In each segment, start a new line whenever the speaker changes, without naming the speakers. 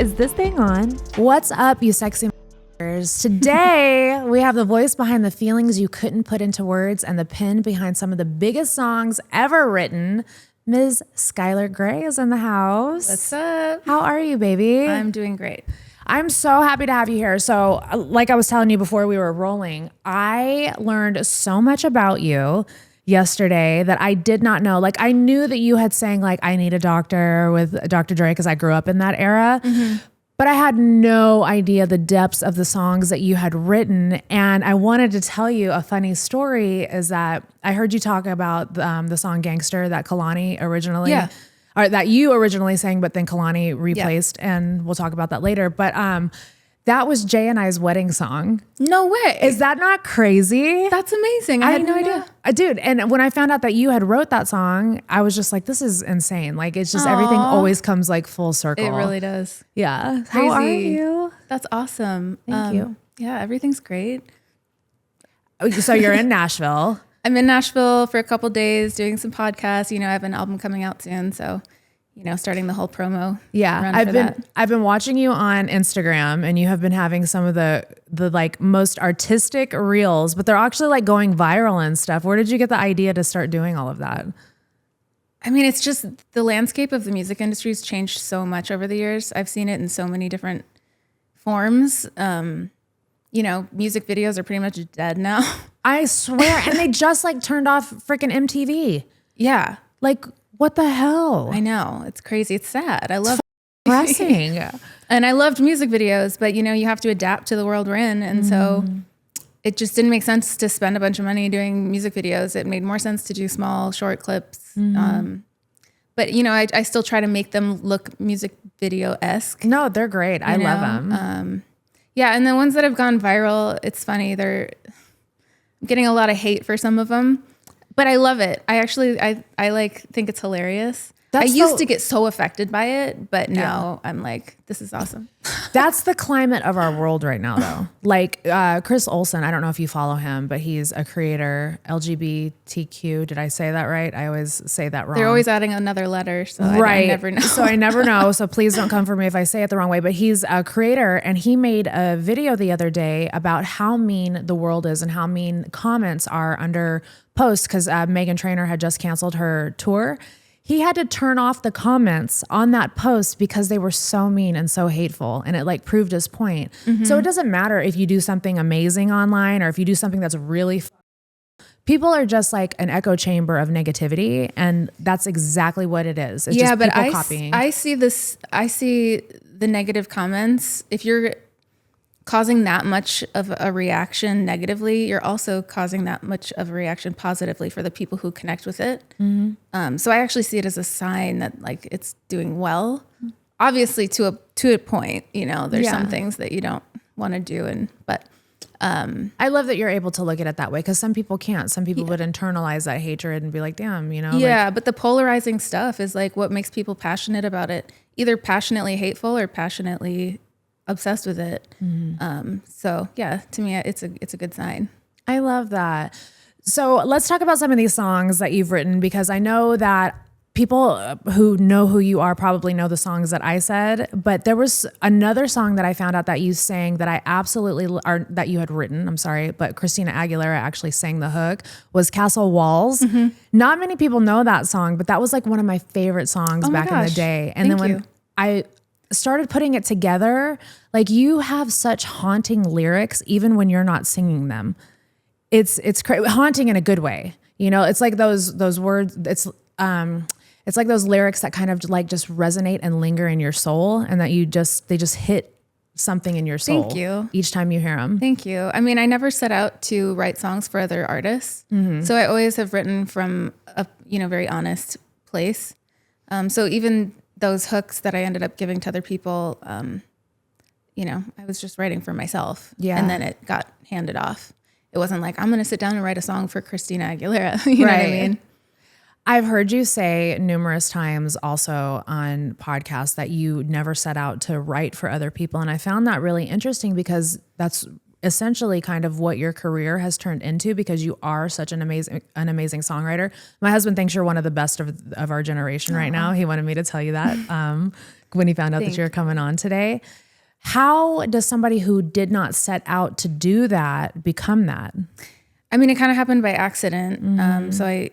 Is this thing on? What's up, you sexy motherfuckers? Today, we have the voice behind the feelings you couldn't put into words and the pen behind some of the biggest songs ever written. Ms. Skylar Grey is in the house.
What's up?
How are you, baby?
I'm doing great.
I'm so happy to have you here. So, like I was telling you before we were rolling, I learned so much about you yesterday that I did not know. Like, I knew that you had sang like I Need a Doctor with Dr. Dre because I grew up in that era. Mm-hmm. But I had no idea the depths of the songs that you had written. And I wanted to tell you a funny story is that I heard you talk about the song Gangster that Kalani originally, or that you originally sang, but then Kalani replaced. And we'll talk about that later. But that was Jay and I's wedding song.
No way.
Is that not crazy?
That's amazing. I had no idea.
Dude, and when I found out that you had wrote that song, I was just like, this is insane. Like, it's just everything always comes like full circle.
It really does.
Yeah.
Crazy.
How are you?
That's awesome.
Thank you.
Yeah, everything's great.
So you're in Nashville.
I'm in Nashville for a couple days doing some podcasts. You know, I have an album coming out soon. So, you know, starting the whole promo.
Yeah. I've been watching you on Instagram and you have been having some of the like most artistic reels, but they're actually like going viral and stuff. Where did you get the idea to start doing all of that?
I mean, it's just the landscape of the music industry has changed so much over the years. I've seen it in so many different forms. You know, music videos are pretty much dead now.
I swear. And they just like turned off freaking MTV.
Yeah.
Like, what the hell?
I know. It's crazy. It's sad. I love
depressing.
And I loved music videos, but you know, you have to adapt to the world we're in. And so it just didn't make sense to spend a bunch of money doing music videos. It made more sense to do small, short clips. But you know, I still try to make them look music video-esque.
No, they're great. I love them.
Yeah. And the ones that have gone viral, it's funny. I'm getting a lot of hate for some of them. But I love it. I actually, I like think it's hilarious. I used to get so affected by it, but now I'm like, this is awesome.
That's the climate of our world right now, though. Like Chris Olsen, I don't know if you follow him, but he's a creator, LGBTQ. Did I say that right? I always say that wrong.
They're always adding another letter, so I never know.
So I never know. So please don't come for me if I say it the wrong way. But he's a creator, and he made a video the other day about how mean the world is and how mean comments are under posts because Meghan Trainor had just canceled her tour. He had to turn off the comments on that post because they were so mean and so hateful, and it like proved his point. So it doesn't matter if you do something amazing online or if you do something that's really people are just like an echo chamber of negativity, and that's exactly what it is. It's just people copying.
I see the negative comments. If you're causing that much of a reaction negatively, you're also causing that much of a reaction positively for the people who connect with it. So I actually see it as a sign that like it's doing well. Obviously to a point, you know, there's some things that you don't want to do. But
I love that you're able to look at it that way because some people can't. Some people would internalize that hatred and be like, damn, you know.
Yeah, but the polarizing stuff is like what makes people passionate about it, either passionately hateful or passionately obsessed with it. So yeah, to me, it's a good sign.
I love that. So let's talk about some of these songs that you've written, because I know that people who know who you are probably know the songs that I said, but there was another song that I found out that you sang that I absolutely, or that you had written, I'm sorry, but Christina Aguilera actually sang the hook, was Castle Walls. Not many people know that song, but that was like one of my favorite songs back in the day. And then when I started putting it together, like you have such haunting lyrics even when you're not singing them. It's haunting in a good way. You know, it's like those words, it's like those lyrics that kind of like just resonate and linger in your soul, and that they just hit something in your soul.
Thank you.
Each time you hear them.
Thank you. I mean, I never set out to write songs for other artists. So I always have written from a, you know, very honest place. So even those hooks that I ended up giving to other people, you know, I was just writing for myself. Yeah. And then it got handed off. It wasn't like, I'm going to sit down and write a song for Christina Aguilera. You know what I mean?
I've heard you say numerous times also on podcasts that you never set out to write for other people. And I found that really interesting because essentially kind of what your career has turned into, because you are such an amazing songwriter. My husband thinks you're one of the best of our generation right now. He wanted me to tell you that when he found out that you're coming on today. How does somebody who did not set out to do that become that?
I mean, it kind of happened by accident. So I,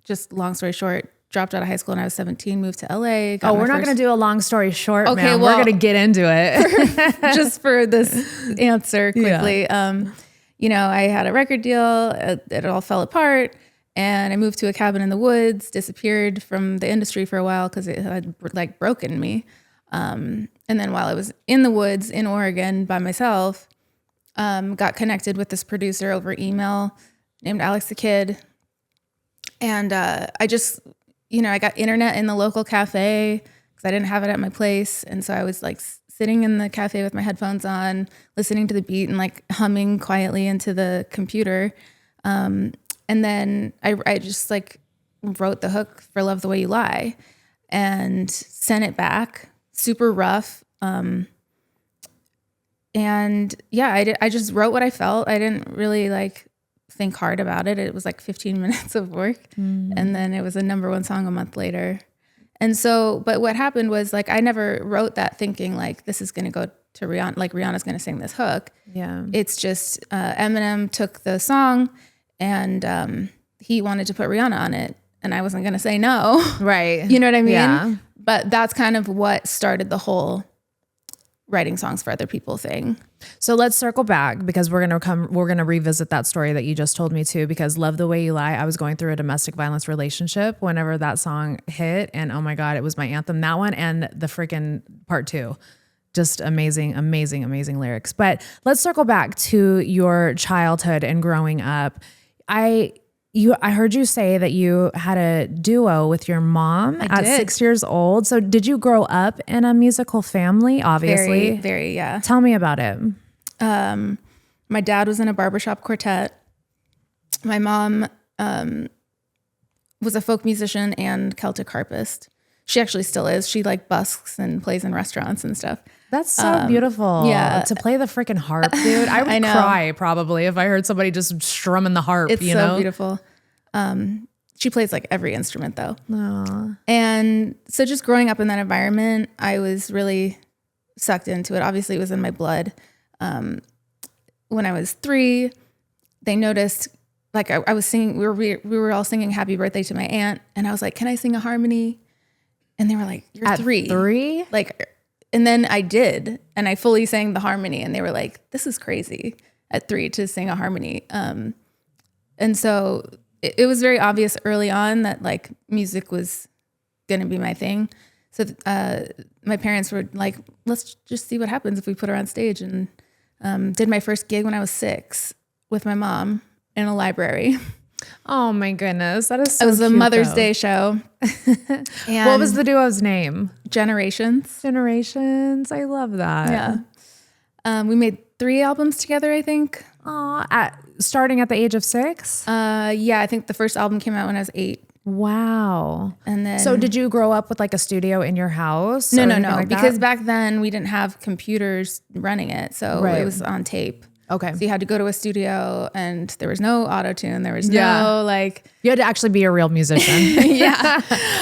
just long story short, dropped out of high school when I was 17, moved to LA.
We're not going to do a long story short, okay, man. We're going to get into it.
Just for this answer quickly. Yeah. I had a record deal. It all fell apart. And I moved to a cabin in the woods, disappeared from the industry for a while because it had like broken me. And then while I was in the woods in Oregon by myself, got connected with this producer over email named Alex the Kid. And I just... I got internet in the local cafe because I didn't have it at my place. And so I was like sitting in the cafe with my headphones on, listening to the beat and like humming quietly into the computer. And then I just like wrote the hook for Love the Way You Lie and sent it back, super rough. And yeah, I just wrote what I felt. I didn't really like think hard about it. It was like 15 minutes of work. And then it was a #1 song a month later. And so, but what happened was like, I never wrote that thinking like, this is going to go to Rihanna, like Rihanna's going to sing this hook. Yeah. It's just, Eminem took the song and, he wanted to put Rihanna on it and I wasn't going to say no.
Right.
You know what I mean?
Yeah.
But that's kind of what started the whole writing songs for other people thing.
So let's circle back because we're going to revisit that story that you just told me too, because Love the Way You Lie, I was going through a domestic violence relationship whenever that song hit. And oh my God, it was my anthem, that one and the freaking part 2. Just amazing, amazing, amazing lyrics. But let's circle back to your childhood and growing up. I heard you say that you had a duo with your mom at 6 years old. So did you grow up in a musical family? Obviously.
Very, very, yeah.
Tell me about it.
My dad was in a barbershop quartet. My mom was a folk musician and Celtic harpist. She actually still is. She like busks and plays in restaurants and stuff.
That's so beautiful. Yeah. To play the freaking harp, dude. I would cry probably if I heard somebody just strumming the harp.
It's so beautiful. She plays like every instrument though. Aww. And so just growing up in that environment, I was really sucked into it. Obviously it was in my blood. When I was 3, they noticed like I was singing, we were all singing Happy Birthday to my aunt. And I was like, can I sing a harmony? And they were like, you're
at
3.
3?
Like, and then I did, and I fully sang the harmony and they were like, this is crazy at 3 to sing a harmony. And so it was very obvious early on that like music was going to be my thing. So my parents were like, let's just see what happens if we put her on stage, and did my first gig when I was 6 with my mom in a library.
Oh my goodness. That is so
It was a
cute,
Mother's Day show.
And what was the duo's name?
Generations.
Generations. I love that.
Yeah. We made 3 albums together, I think.
Starting at the age of 6?
Yeah, I think the first album came out when I was 8.
Wow.
And then,
so did you grow up with like a studio in your house?
No,
like
because
that?
back then we didn't have computers running it. So it was on tape.
Okay.
So you had to go to a studio and there was no auto-tune. There was no like...
You had to actually be a real musician.
Yeah.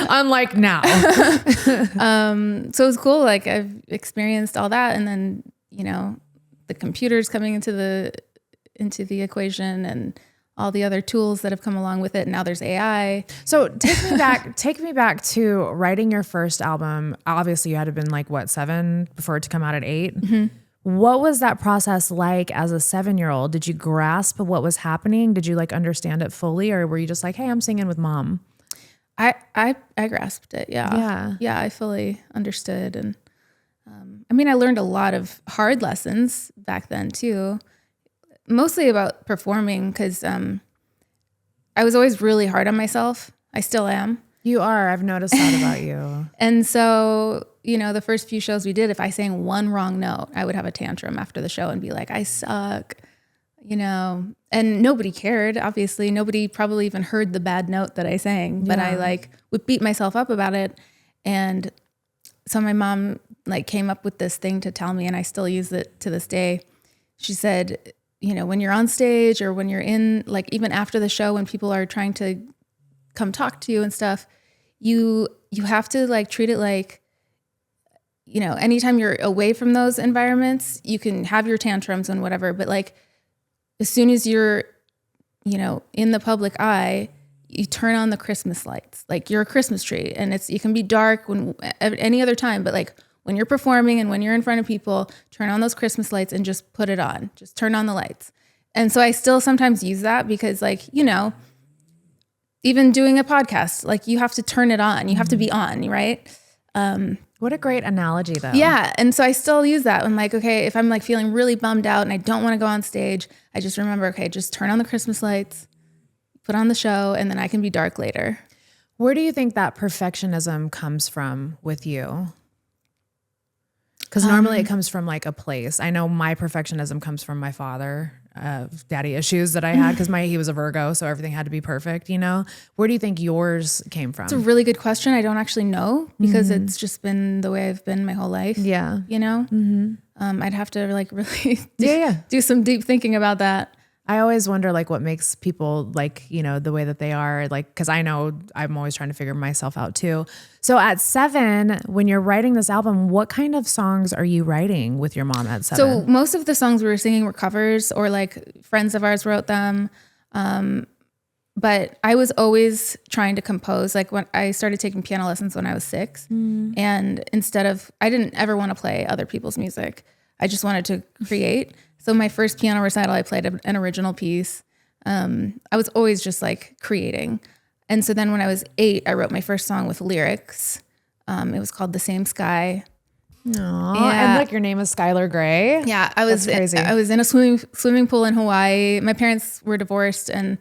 Unlike now.
So it was cool. Like I've experienced all that. And then, the computers coming into the equation and all the other tools that have come along with it. Now there's AI.
So take me back to writing your first album. Obviously you had to have been like, what, 7 before it to come out at 8? Mm-hmm. What was that process like as a 7-year-old? Did you grasp what was happening? Did you like understand it fully, or were you just like, hey, I'm singing with mom?
I grasped it. Yeah. Yeah. I fully understood. And, I learned a lot of hard lessons back then too, mostly about performing. 'Cause, I was always really hard on myself. I still am.
You are. I've noticed that about you.
And so, the first few shows we did, if I sang one wrong note, I would have a tantrum after the show and be like, I suck, and nobody cared. Obviously, nobody probably even heard the bad note that I sang, but I would beat myself up about it. And so my mom came up with this thing to tell me, and I still use it to this day. she said, you know, when you're on stage or when you're in, like, even after the show, when people are trying to come talk to you and stuff, you have to like treat it like, you know, anytime you're away from those environments, you can have your tantrums and whatever, but like as soon as you're, you know, in the public eye, you turn on the Christmas lights. Like you're a Christmas tree, and you can be dark when any other time, but like when you're performing and when you're in front of people, turn on those Christmas lights and just put it on. Just turn on the lights. And so I still sometimes use that because, like, you know, even doing a podcast, like you have to turn it on. You have to be on, right?
What a great analogy, though.
Yeah. And so I still use that when, like, okay, if I'm like feeling really bummed out and I don't want to go on stage, I just remember, okay, just turn on the Christmas lights, put on the show, and then I can be dark later.
Where do you think that perfectionism comes from with you? Because normally it comes from like a place. I know my perfectionism comes from my father, daddy issues that I had because he was a Virgo, so everything had to be perfect, you know? Where do you think yours came from?
It's a really good question. I don't actually know because it's just been the way I've been my whole life.
Yeah.
You know? I'd have to like really do some deep thinking about that.
I always wonder like what makes people like, you know, the way that they are, like, because I know I'm always trying to figure myself out too. So at 7, when you're writing this album, what kind of songs are you writing with your mom at 7?
So most of the songs we were singing were covers, or like friends of ours wrote them. But I was always trying to compose. Like when I started taking piano lessons when I was 6, and I didn't ever want to play other people's music. I just wanted to create. So my first piano recital, I played an original piece. I was always just like creating. And so then when I was 8, I wrote my first song with lyrics. It was called The Same Sky.
Aww. And like your name is Skylar Grey.
Yeah, I was in a swimming pool in Hawaii. My parents were divorced, and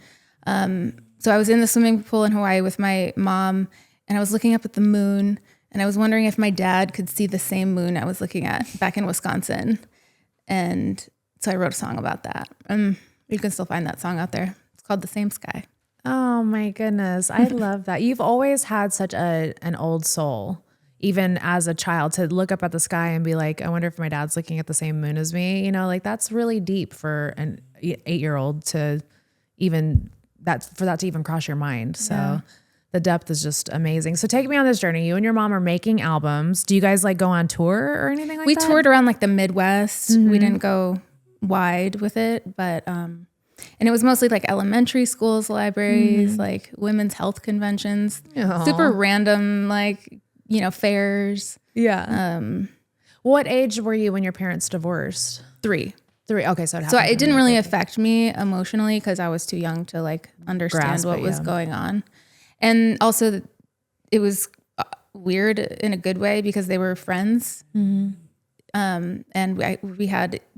so I was in the swimming pool in Hawaii with my mom, and I was looking up at the moon, and I was wondering if my dad could see the same moon I was looking at back in Wisconsin. And so I wrote a song about that. You can still find that song out there. It's called The Same Sky.
Oh my goodness. I love that. You've always had such an old soul, even as a child, to look up at the sky and be like, I wonder if my dad's looking at the same moon as me. You know, like that's really deep for an 8-year-old to even for that to even cross your mind. So the depth is just amazing. So take me on this journey. You and your mom are making albums. Do you guys like go on tour or anything like that?
We toured around like the Midwest. We didn't go wide with it, but and it was mostly like elementary schools, libraries, like women's health conventions, super random, like, you know, fairs.
Yeah. What age were you when your parents divorced?
3.
Okay, so
it didn't really affect me emotionally because I was too young to like understand what was going on. And also it was weird in a good way because they were friends. And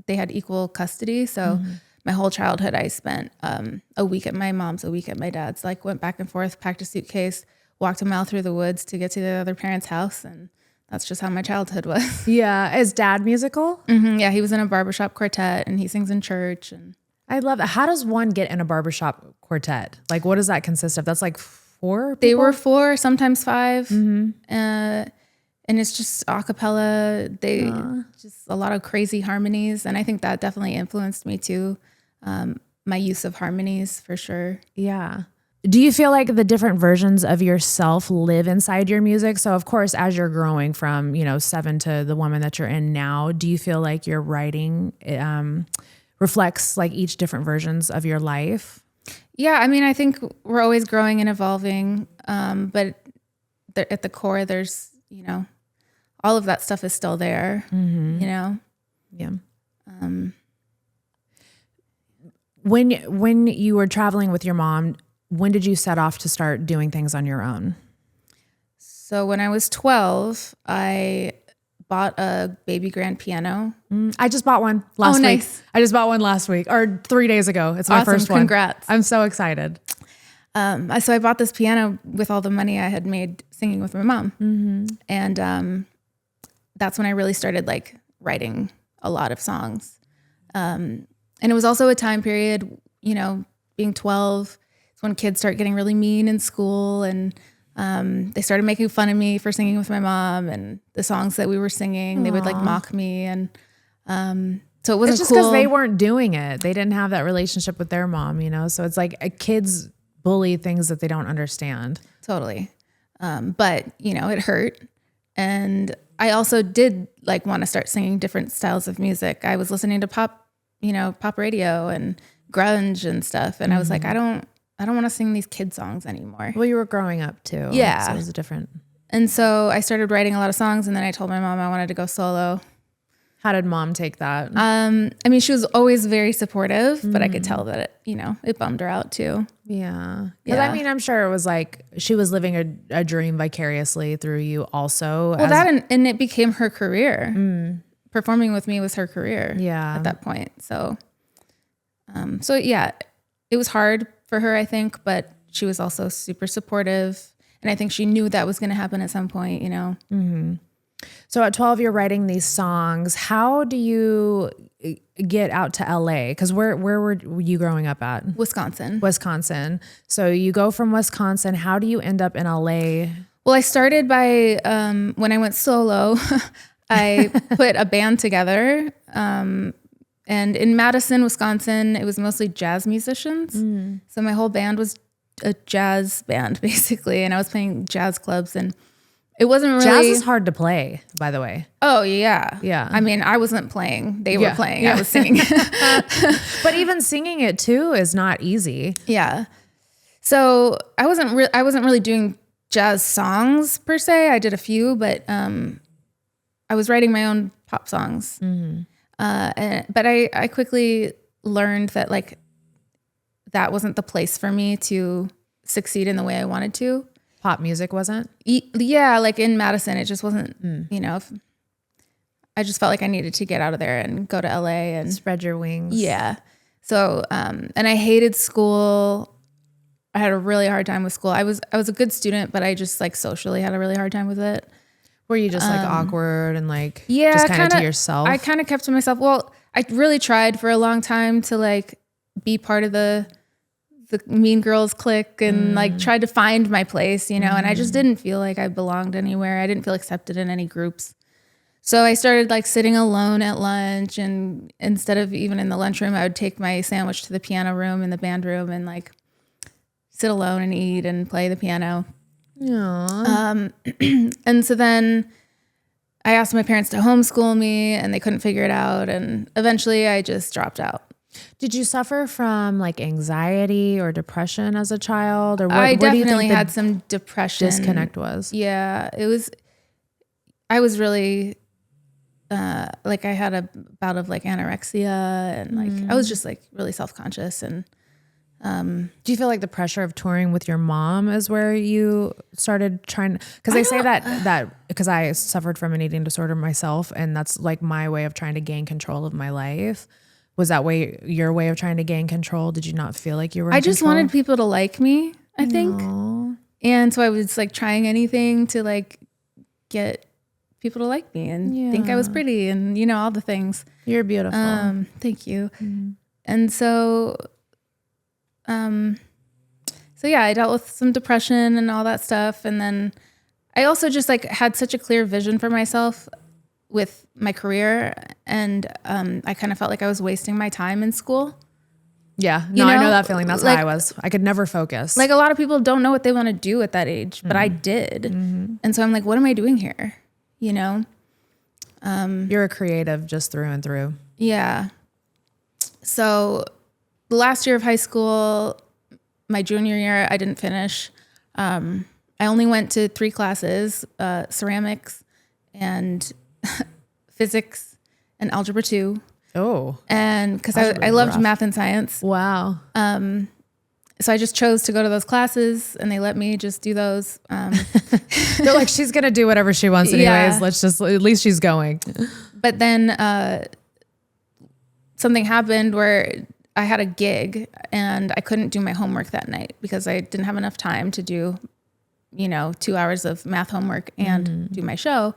they had equal custody. So my whole childhood, I spent a week at my mom's, a week at my dad's, like went back and forth, packed a suitcase, walked a mile through the woods to get to the other parent's house. And that's just how my childhood was.
Yeah. Is dad musical?
Yeah. He was in a barbershop quartet and he sings in church. And
I love that. How does one get in a barbershop quartet? Like, what does that consist of? That's like 4 people?
They were 4, sometimes 5. And it's just a cappella. Just a lot of crazy harmonies. And I think that definitely influenced me too. My use of harmonies for sure.
Yeah. Do you feel like the different versions of yourself live inside your music? So of course, as you're growing from, 7 to the woman that you're in now, do you feel like your writing reflects like each different versions of your life?
Yeah. I mean, I think we're always growing and evolving. But at the core, there's, all of that stuff is still there,
Yeah. When you were traveling with your mom, when did you set off to start doing things on your own?
So when I was 12, I bought a baby grand piano.
I just bought one last week.
Nice.
I just bought one last week or 3 days ago. It's my first one.
Congrats.
I'm so excited.
So I bought this piano with all the money I had made singing with my mom. And that's when I really started like writing a lot of songs. And it was also a time period, being 12, it's when kids start getting really mean in school, and they started making fun of me for singing with my mom, and the songs that we were singing, they would like mock me. And So it wasn't
It's just
cool.
because they weren't doing it. They didn't have that relationship with their mom, you know? So it's like kids bully things that they don't understand.
Totally. But, you know, it hurt. And I also did like want to start singing different styles of music. I was listening to pop radio and grunge and stuff. And I was like, I don't want to sing these kid songs anymore.
Well, you were growing up too.
Yeah.
So it was different.
And so I started writing a lot of songs, and then I told my mom I wanted to go solo.
How did mom take that?
I mean, she was always very supportive, but I could tell that it bummed her out too.
Yeah. Because
Yeah.
I mean, I'm sure it was like she was living a dream vicariously through you also.
Well, and it became her career. Performing with me was her career.
Yeah.
At that point. So yeah, it was hard for her, I think, but she was also super supportive. And I think she knew that was going to happen at some point, you know?
Mm-hmm. So at 12, you're writing these songs. How do you get out to LA? Because where were you growing up at? Wisconsin. So you go from Wisconsin. How do you end up in LA?
Well, I started by, when I went solo, I put a band together. And in Madison, Wisconsin, it was mostly jazz musicians. So my whole band was a jazz band, basically. And I was playing jazz clubs, and it wasn't really...
Jazz is hard to play, by the way.
Oh, yeah.
Yeah.
I mean, I wasn't playing. They were playing. I was singing.
But even singing it too is not easy.
Yeah. So I wasn't really doing jazz songs per se. I did a few, but I was writing my own pop songs. But I quickly learned that like that wasn't the place for me to succeed in the way I wanted to.
Pop music wasn't?
Yeah, like in Madison, it just wasn't, I just felt like I needed to get out of there and go to LA and
spread your wings.
Yeah. So, and I hated school. I had a really hard time with school. I was a good student, but I just like socially had a really hard time with it.
Were you just like awkward and like
yeah,
just kind of to yourself?
I kind of kept to myself. Well, I really tried for a long time to like be part of the Mean Girls clique and like tried to find my place, and I just didn't feel like I belonged anywhere. I didn't feel accepted in any groups. So I started like sitting alone at lunch, and instead of even in the lunchroom, I would take my sandwich to the piano room in the band room and like sit alone and eat and play the piano. And so then I asked my parents to homeschool me, and they couldn't figure it out. And eventually I just dropped out.
Did you suffer from like anxiety or depression as a child? Or
I definitely had some depression.
Disconnect was?
Yeah, I was really, like I had a bout of like anorexia, and like I was just like really self-conscious. And
do you feel like the pressure of touring with your mom is where you started trying? Because they say that because I suffered from an eating disorder myself, and that's like my way of trying to gain control of my life. Was that your way of trying to gain control? Did you not feel like you were in
I just
control?
wanted people to like me, I think.
Aww.
And so I was like trying anything to like get people to like me and think I was pretty and, all the things.
You're beautiful.
Thank you. And so, yeah, I dealt with some depression and all that stuff. And then I also just like had such a clear vision for myself with my career, and I kind of felt like I was wasting my time in school.
Yeah, no, I know that feeling. That's how I was. I could never focus.
Like a lot of people don't know what they want to do at that age, but I did. And so I'm like, what am I doing here? You're
a creative just through and through.
Yeah. So the last year of high school, my junior year, I didn't finish. I only went to 3 classes, ceramics and physics and algebra 2.
Oh.
And because I loved math and science.
Wow.
So I just chose to go to those classes, and they let me just do those.
They're like, she's going to do whatever she wants anyways.
Yeah.
Let's just, at least she's going.
But then something happened where I had a gig, and I couldn't do my homework that night because I didn't have enough time to do, 2 hours of math homework and do my show.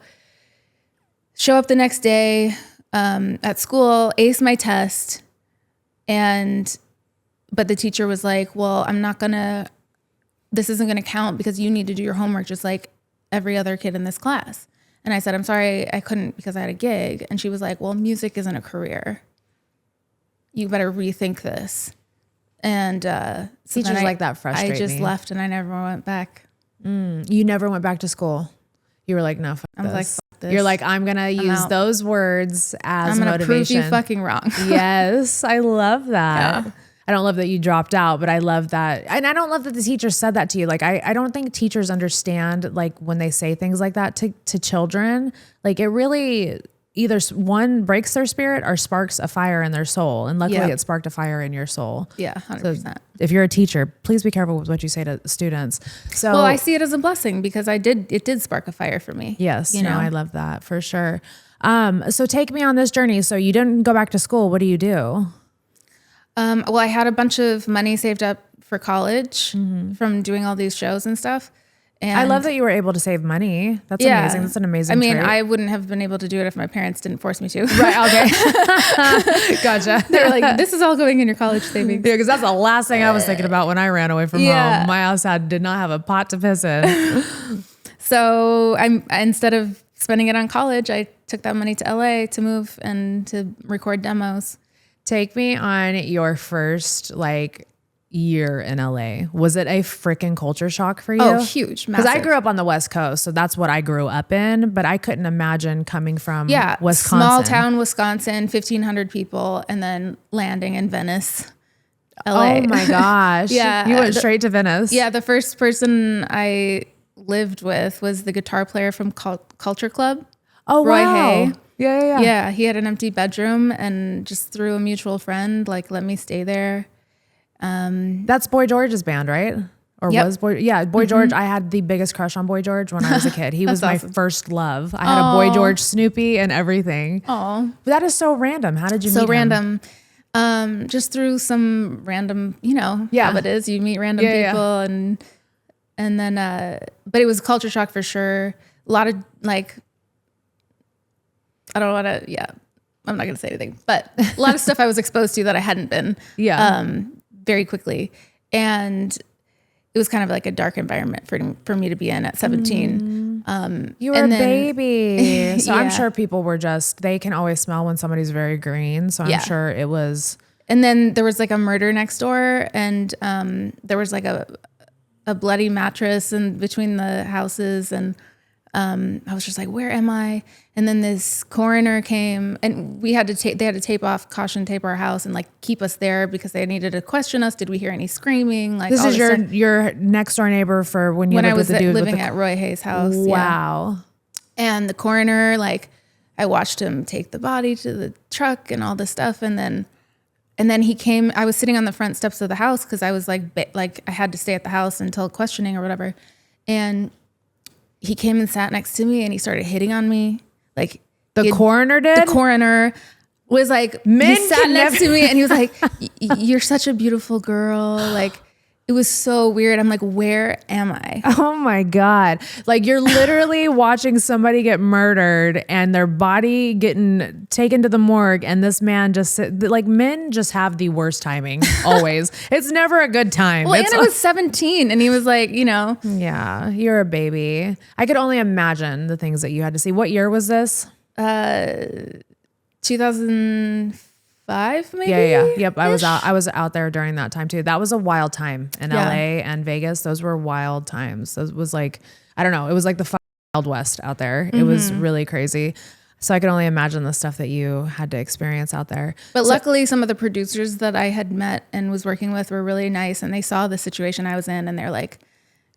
Show up the next day at school, ace my test, but the teacher was like, well, this isn't gonna count because you need to do your homework just like every other kid in this class. And I said, I'm sorry, I couldn't because I had a gig. And she was like, well, music isn't a career. you better rethink this. And so
teachers like that frustrate
I just
me.
left and I never went back.
You never went back to school. You were like, no, fuck
I was like,
this.
fuck this.
You're like, I'm going to use
out.
those words as
I'm going to prove
motivation.
you fucking wrong.
Yes, I love that.
Yeah.
I don't love that you dropped out, but I love that. And I don't love that the teacher said that to you. Like, I don't think teachers understand, like, when they say things like that to children, like it really either one breaks their spirit or sparks a fire in their soul. And luckily it sparked a fire in your soul.
Yeah, 100%.
So if you're a teacher, please be careful with what you say to students. So,
well, I see it as a blessing because it did spark a fire for me.
yes,
you know,
I love that for sure. So take me on this journey. So you didn't go back to school. What do you do?
Well, I had a bunch of money saved up for college from doing all these shows and stuff. And
I love that you were able to save money. That's amazing. That's an amazing
I mean,
trait.
I wouldn't have been able to do it if my parents didn't force me to.
Right. Okay. Gotcha.
They were like, this is all going in your college savings.
Yeah, because that's the last thing I was thinking about when I ran away from home. My house did not have a pot to piss in.
So instead of spending it on college, I took that money to LA to move and to record demos.
Take me on your first year in LA. Was it a freaking culture shock for you?
Oh, huge.
Because I
Massive.
grew up on the West Coast, so that's what I grew up in. But I couldn't imagine coming from Wisconsin.
Small town Wisconsin, 1,500 people, and then landing in Venice, LA.
Oh my gosh.
Yeah.
You went straight to Venice.
Yeah, the first person I lived with was the guitar player from Culture Club.
Oh,
Roy
wow.
Hay.
Yeah.
Yeah, he had an empty bedroom and just through a mutual friend, let me stay there.
That's Boy George's band, right? Or
Yep.
was Boy? Yeah, Boy George. I had the biggest crush on Boy George when I was a kid. He was my
awesome.
first love. I had a Boy George Snoopy and everything.
Oh,
But that is so random. How did you meet him?
random. Just through some random,
Yeah.
how it is. You meet random
Yeah,
people and then, but it was culture shock for sure. A lot of I don't want to, I'm not going to say anything, but a lot of stuff I was exposed to that I hadn't been, very quickly. And it was kind of like a dark environment for me to be in at 17.
You were a baby. So I'm
Yeah.
sure people were they can always smell when somebody's very green. So I'm sure it was.
And then there was a murder next door, and there was a bloody mattress in between the houses, and I was just like, where am I? And then this coroner came, and they had to tape off caution tape our house and keep us there because they needed to question us. Did we hear any screaming?
This is your next door neighbor for when you
when I
lived
was
with the dude
living
with
at Roy Hay's house.
Wow.
Yeah. And the coroner, I watched him take the body to the truck and all this stuff. And then he came, I was sitting on the front steps of the house because I was I had to stay at the house until questioning or whatever. And he came and sat next to me and he started hitting on me.
The coroner did?
The coroner was
Men
he sat
can
next
never-
to me and he was like, you're such a beautiful girl. It was so weird. I'm like, where am I?
Oh my God. You're literally watching somebody get murdered and their body getting taken to the morgue. And this man men just have the worst timing always. It's never a good time.
Well, and I was 17 and he was
Yeah, you're a baby. I could only imagine the things that you had to see. What year was this?
2005 maybe?
Yeah. Yep. I was out there during that time too. That was a wild time in LA and Vegas. Those were wild times. Those was I don't know. It was like the Wild West out there. It was really crazy. So I could only imagine the stuff that you had to experience out there.
But luckily some of the producers that I had met and was working with were really nice and they saw the situation I was in and they're like,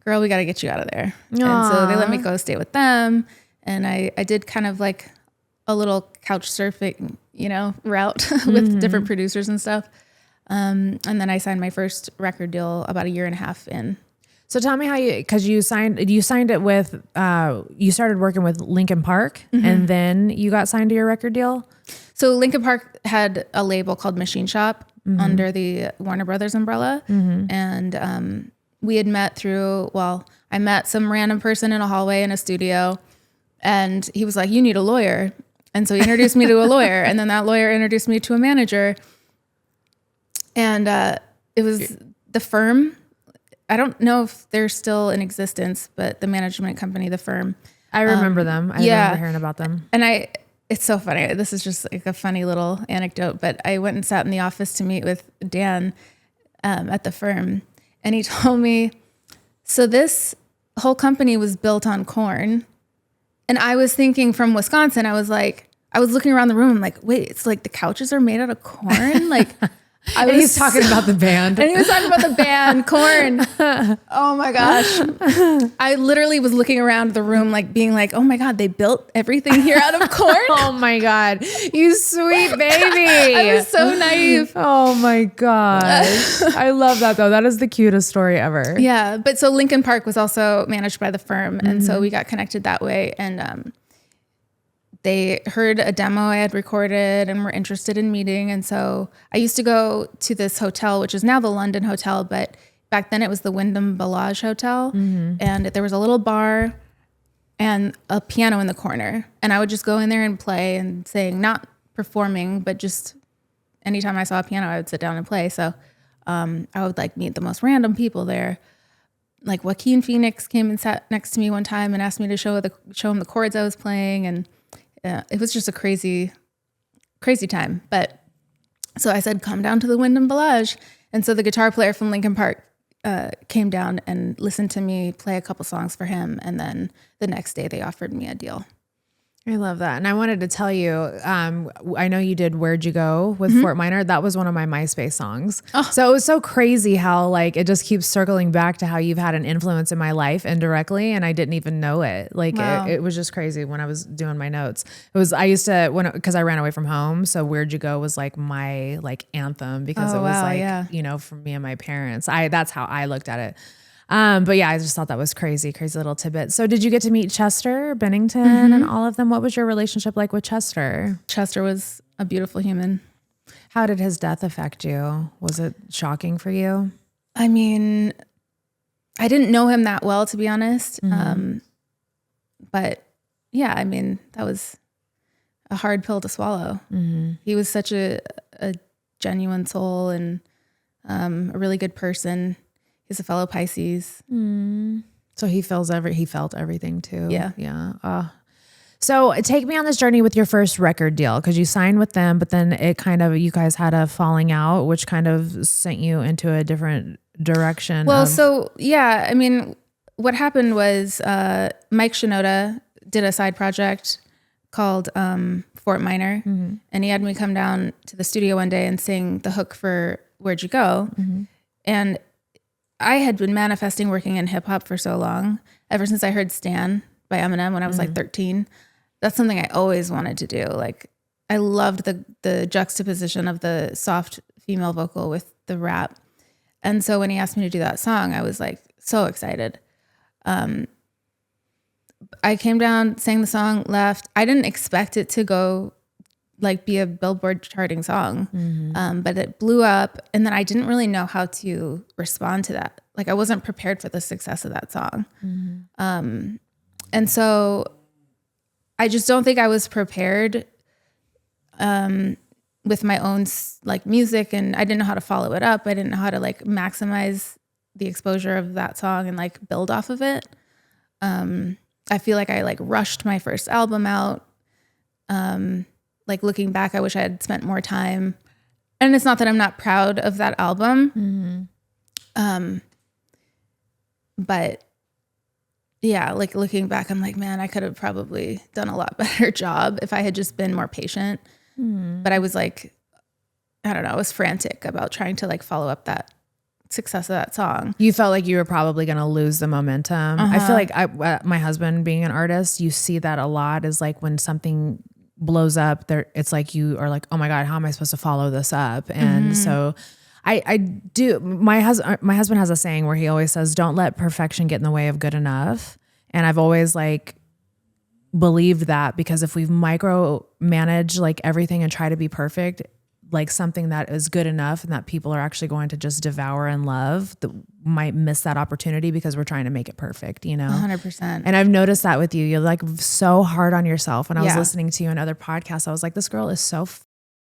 girl, we got to get you out of there.
Aww.
And so they let me go stay with them. And I did kind of a little couch surfing, route with different producers and stuff. And then I signed my first record deal about a year and a half in.
So tell me because you signed it with, you started working with Linkin Park and then you got signed to your record deal.
So Linkin Park had a label called Machine Shop under the Warner Brothers umbrella. And we had met I met some random person in a hallway in a studio and he was like, you need a lawyer. And so he introduced me to a lawyer and then that lawyer introduced me to a manager. And it was the firm. I don't know if they're still in existence, but the management company, the firm.
I remember them. I remember hearing about them.
And it's so funny. This is just like a funny little anecdote, but I went and sat in the office to meet with Dan at the firm, and he told me, so this whole company was built on corn. And I was thinking from Wisconsin, I was looking around the room, I'm like, wait, it's like the couches are made out of corn? Like,
and he's talking about the band.
And he was talking about the band, Corn. Oh my gosh. I literally was looking around the room, like being like, oh my God, they built everything here out of corn.
Oh my God. You sweet baby.
I was so naive.
Oh my gosh. I love that though. That is the cutest story ever.
Yeah. But so Lincoln Park was also managed by the firm. And so we got connected that way. And they heard a demo I had recorded and were interested in meeting. And so I used to go to this hotel, which is now the London Hotel, but back then it was the Wyndham Bellage Hotel. And there was a little bar and a piano in the corner. And I would just go in there and play and sing, not performing, but just anytime I saw a piano, I would sit down and play. So I would like meet the most random people there. Like Joaquin Phoenix came and sat next to me one time and asked me to show him the chords I was playing. And it was just a crazy, crazy time. But so I said, come down to the Wyndham Bellage. And so the guitar player from Lincoln Park came down and listened to me play a couple songs for him. And then the next day they offered me a deal.
I love that. And I wanted to tell you, I know you did Where'd You Go with Fort Minor. That was one of my MySpace songs. Oh. So it was so crazy how like it just keeps circling back to how you've had an influence in my life indirectly. And I didn't even know it. Like
wow.
it was just crazy when I was doing my notes. Because I ran away from home. So Where'd You Go was like my like anthem because it was like, from me and my parents. That's how I looked at it. But yeah, I just thought that was crazy little tidbit. So did you get to meet Chester Bennington and all of them? What was your relationship like with Chester?
Chester was a beautiful human.
How did his death affect you? Was it shocking for you?
I mean, I didn't know him that well, to be honest. But yeah, I mean, that was a hard pill to swallow. He was such a genuine soul and a really good person. He's a fellow Pisces.
So he felt everything too.
Yeah.
Yeah. So take me on this journey with your first record deal, because you signed with them, but then you guys had a falling out, which kind of sent you into a different direction.
Well, I mean, what happened was Mike Shinoda did a side project called Fort Minor, and he had me come down to the studio one day and sing the hook for Where'd You Go? And I had been manifesting working in hip hop for so long, ever since I heard Stan by Eminem when I was like 13. That's something I always wanted to do. Like I loved the juxtaposition of the soft female vocal with the rap. And so when he asked me to do that song, I was like so excited. I came down, sang the song, left. I didn't expect it to go like be a Billboard charting song. But it blew up, and then I didn't really know how to respond to that. Like I wasn't prepared for the success of that song. And so I just don't think I was prepared with my own like music, and I didn't know how to follow it up. I didn't know how to like maximize the exposure of that song and like build off of it. I feel like I like rushed my first album out. Like looking back, I wish I had spent more time. And it's not that I'm not proud of that album. But yeah, like looking back, I'm like, man, I could have probably done a lot better job if I had just been more patient. But I was like, I don't know, I was frantic about trying to like follow up that success of that song.
You felt like you were probably going to lose the momentum. I feel like my husband being an artist, you see that a lot, is like when something blows up there, it's like you are like, oh my God, how am I supposed to follow this up? And so I do, my husband has a saying where he always says, don't let perfection get in the way of good enough. And I've always like believed that, because if we micromanage like everything and try to be perfect, like something that is good enough and that people are actually going to just devour and love, that might miss that opportunity because we're trying to make it perfect,
100%.
And I've noticed that with you. You're like so hard on yourself. When I was listening to you in other podcasts, I was like, this girl is so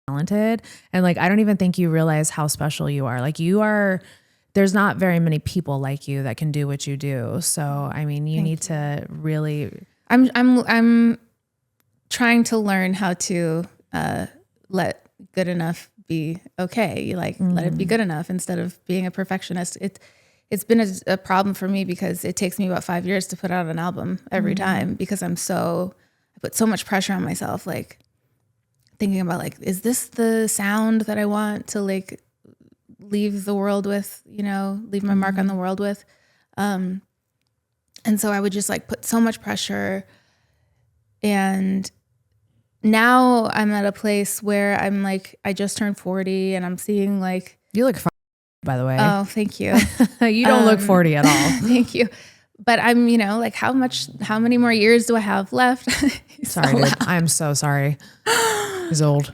talented. And like, I don't even think you realize how special you are. Like there's not very many people like you that can do what you do. So, I mean, you need to really,
I'm trying to learn how to let good enough be okay. Like let it be good enough instead of being a perfectionist. It's been a problem for me because it takes me about 5 years to put out an album every time because I put so much pressure on myself. Like thinking about like, is this the sound that I want to like leave the world with, leave my mark on the world with? And so I would just like put so much pressure. And now I'm at a place where I'm like, I just turned 40 and I'm seeing like.
You look fine, by the way.
Oh, thank you.
You don't look 40 at all.
Thank you. But I'm, like how many more years do I have left?
Sorry, dude. I'm so sorry. He's old.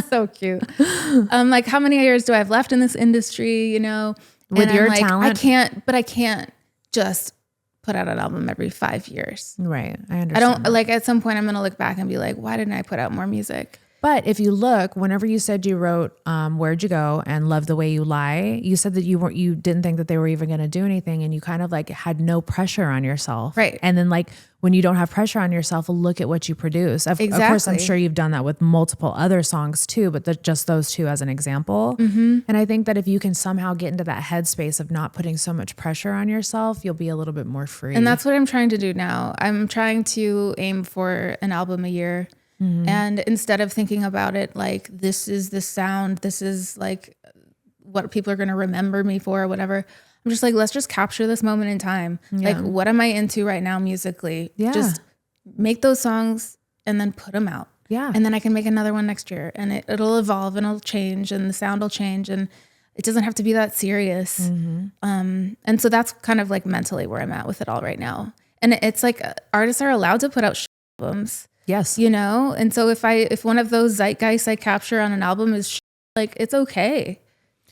So cute. Like how many years do I have left in this industry,
With
and
your
like,
talent?
I can't just put out an album every 5 years.
Right. I understand.
I don't like at some point I'm going to look back and be like, why didn't I put out more music?
But if you look, whenever you said you wrote Where'd You Go and Love the Way You Lie, you said that you didn't think that they were even going to do anything, and you kind of like had no pressure on yourself.
Right.
And then like when you don't have pressure on yourself, look at what you produce. Of course, I'm sure you've done that with multiple other songs too, but just those two as an example. And I think that if you can somehow get into that headspace of not putting so much pressure on yourself, you'll be a little bit more free.
And that's what I'm trying to do now. I'm trying to aim for an album a year. And instead of thinking about it like this is the sound, this is like what people are going to remember me for or whatever, I'm just like, let's just capture this moment in time.
Yeah.
Like, what am I into right now musically?
Yeah.
Just make those songs and then put them out.
Yeah.
And then I can make another one next year, and it'll evolve and it'll change and the sound will change, and it doesn't have to be that serious. And so that's kind of like mentally where I'm at with it all right now. And it's like artists are allowed to put out albums.
Yes.
And so if one of those zeitgeists I capture on an album is like, it's okay.